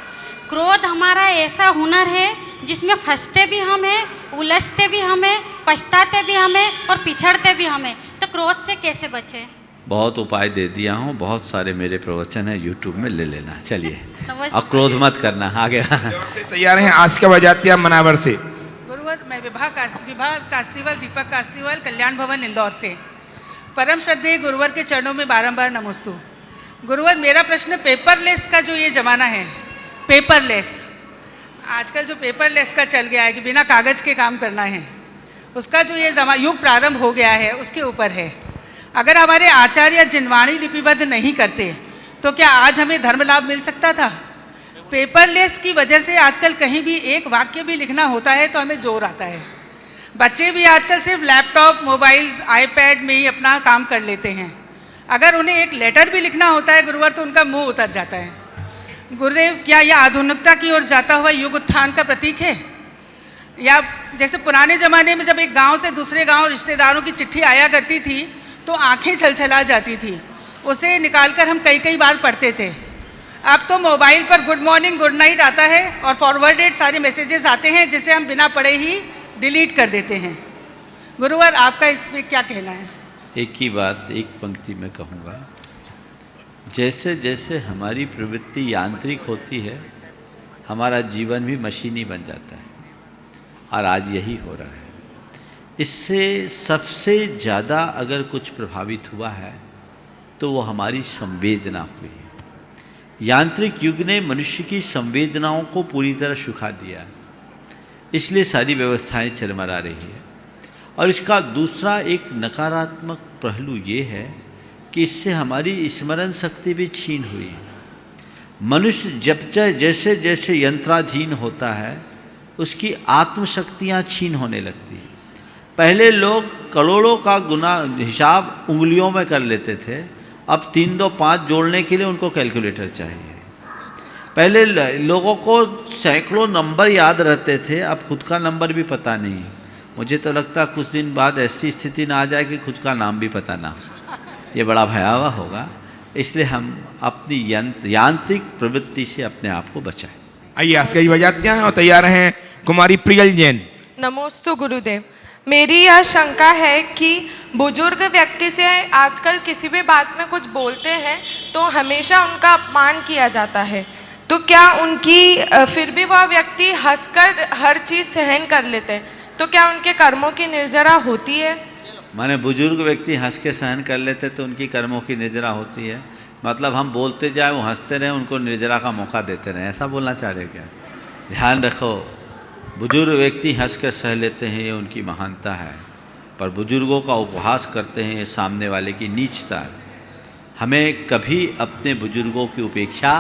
क्रोध हमारा ऐसा हुनर है जिसमें फंसते भी हम हैं, उलझते भी हम हैं, पछताते भी हम हैं और पिछड़ते भी हम हैं। तो क्रोध से कैसे बचें? बहुत उपाय दे दिया हूँ, बहुत सारे मेरे प्रवचन हैं, यूट्यूब में ले लेना। चलिए, अब क्रोध मत करना। आगे तैयार हैं आस्का बजातिया मनावर से। गुरुवर, मैं विभा कास्तीवाल, दीपक कास्तीवाल, कल्याण भवन इंदौर से। परम श्रद्धेय गुरुवर के चरणों में बारंबार नमस्तु। गुरुवर, मेरा प्रश्न पेपरलेस का जो ये ज़माना है, पेपरलेस, आजकल जो पेपरलेस का चल गया है कि बिना कागज़ के काम करना है, उसका जो ये युग प्रारंभ हो गया है उसके ऊपर है। अगर हमारे आचार्य जिनवाणी लिपिबद्ध नहीं करते तो क्या आज हमें धर्म लाभ मिल सकता था? पेपरलेस की वजह से आजकल कहीं भी एक वाक्य भी लिखना होता है तो हमें जोर आता है। बच्चे भी आजकल सिर्फ लैपटॉप, मोबाइल्स, आईपैड में ही अपना काम कर लेते हैं। अगर उन्हें एक लेटर भी लिखना होता है गुरुवर तो उनका मुंह उतर जाता है। गुरुदेव, क्या यह आधुनिकता की ओर जाता हुआ युग उत्थान का प्रतीक है? या जैसे पुराने ज़माने में जब एक गांव से दूसरे गांव रिश्तेदारों की चिट्ठी आया करती थी तो आंखें छलछला जाती थी, उसे निकालकर हम कई कई बार पढ़ते थे। अब तो मोबाइल पर गुड मॉर्निंग गुड नाइट आता है और फॉरवर्डेड सारे मैसेजेस आते हैं जिसे हम बिना पढ़े ही डिलीट कर देते हैं। गुरुवर, आपका इस पर क्या कहना है? एक ही बात एक पंक्ति में कहूँगा, जैसे जैसे हमारी प्रवृत्ति यांत्रिक होती है हमारा जीवन भी मशीनी बन जाता है, और आज यही हो रहा है। इससे सबसे ज़्यादा अगर कुछ प्रभावित हुआ है तो वो हमारी संवेदना हुई है। यांत्रिक युग ने मनुष्य की संवेदनाओं को पूरी तरह सुखा दिया, इसलिए सारी व्यवस्थाएं चरमरा रही है। और इसका दूसरा एक नकारात्मक पहलू ये है कि इससे हमारी स्मरण शक्ति भी छीन हुई है। मनुष्य जैसे जैसे यंत्राधीन होता है उसकी आत्मशक्तियाँ छीन होने लगती हैं। पहले लोग करोड़ों का गुना हिसाब उंगलियों में कर लेते थे, अब 3 2 5 जोड़ने के लिए उनको कैलकुलेटर चाहिए। पहले लोगों को सैकड़ों नंबर याद रहते थे, अब खुद का नंबर भी पता नहीं। मुझे तो लगता कुछ दिन बाद ऐसी स्थिति ना आ जाए कि खुद का नाम भी पता ना हो, ये बड़ा भयावह होगा। इसलिए हम अपनी यांत्रिक प्रवृत्ति से अपने आप को बचाएं। आइए आज कई बजाते हैं और तैयार हैं कुमारी प्रियल जैन। नमोस्तु गुरुदेव। मेरी यह शंका है कि बुजुर्ग व्यक्ति से आजकल किसी भी बात में कुछ बोलते हैं तो हमेशा उनका अपमान किया जाता है, तो क्या उनकी फिर भी वह व्यक्ति हंसकर हर चीज़ सहन कर लेते हैं, तो क्या उनके कर्मों की निर्जरा होती है? माने बुजुर्ग व्यक्ति हंस के सहन कर लेते तो उनकी कर्मों की निर्जरा होती है, मतलब हम बोलते जाए वो हंसते रहें, उनको निर्जरा का मौका देते रहें, ऐसा बोलना चाह रहे क्या? ध्यान रखो, बुजुर्ग व्यक्ति हंस कर सह लेते हैं ये उनकी महानता है, पर बुजुर्गों का उपहास करते हैं ये सामने वाले की नीचता है। हमें कभी अपने बुजुर्गों की उपेक्षा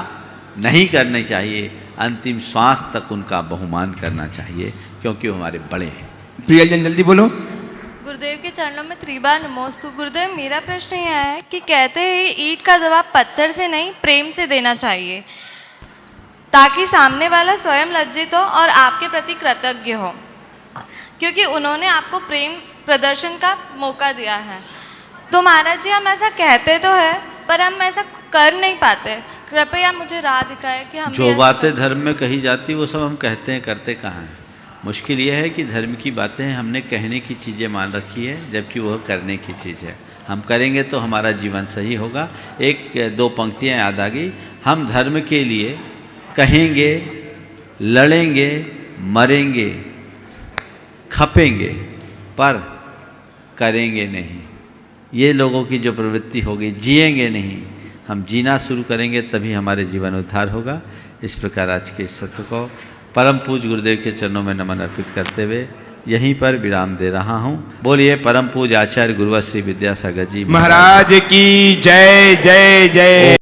नहीं करनी चाहिए, अंतिम श्वास तक उनका बहुमान करना चाहिए क्योंकि वो हमारे बड़े हैं। प्रियल जन जल्दी बोलो। गुरुदेव के चरणों में त्रिबार नमोस्तु। गुरुदेव, मेरा प्रश्न यह है कि कहते हैं ईंट का जवाब पत्थर से नहीं प्रेम से देना चाहिए, ताकि सामने वाला स्वयं लज्जित हो और आपके प्रति कृतज्ञ हो, क्योंकि उन्होंने आपको प्रेम प्रदर्शन का मौका दिया है। तो महाराज जी, हम ऐसा कहते तो है पर हम ऐसा कर नहीं पाते, कृपया मुझे राह दिखाए कि हम जो बातें धर्म में कही जाती वो सब हम कहते हैं, करते कहाँ हैं। मुश्किल यह है कि धर्म की बातें हमने कहने की चीज़ें मान रखी है, जबकि वह करने की चीज़ है। हम करेंगे तो हमारा जीवन सही होगा। 1-2 पंक्तियाँ याद आ गई। हम धर्म के लिए कहेंगे, लड़ेंगे, मरेंगे, खपेंगे, पर करेंगे नहीं। ये लोगों की जो प्रवृत्ति होगी, जिएंगे नहीं। हम जीना शुरू करेंगे तभी हमारे जीवन उद्धार होगा। इस प्रकार आज के सत्य को परम पूज्य गुरुदेव के चरणों में नमन अर्पित करते हुए यहीं पर विराम दे रहा हूँ। बोलिए परम पूज्य आचार्य गुरुवर श्री विद्यासागर जी महाराज की जय जय जय।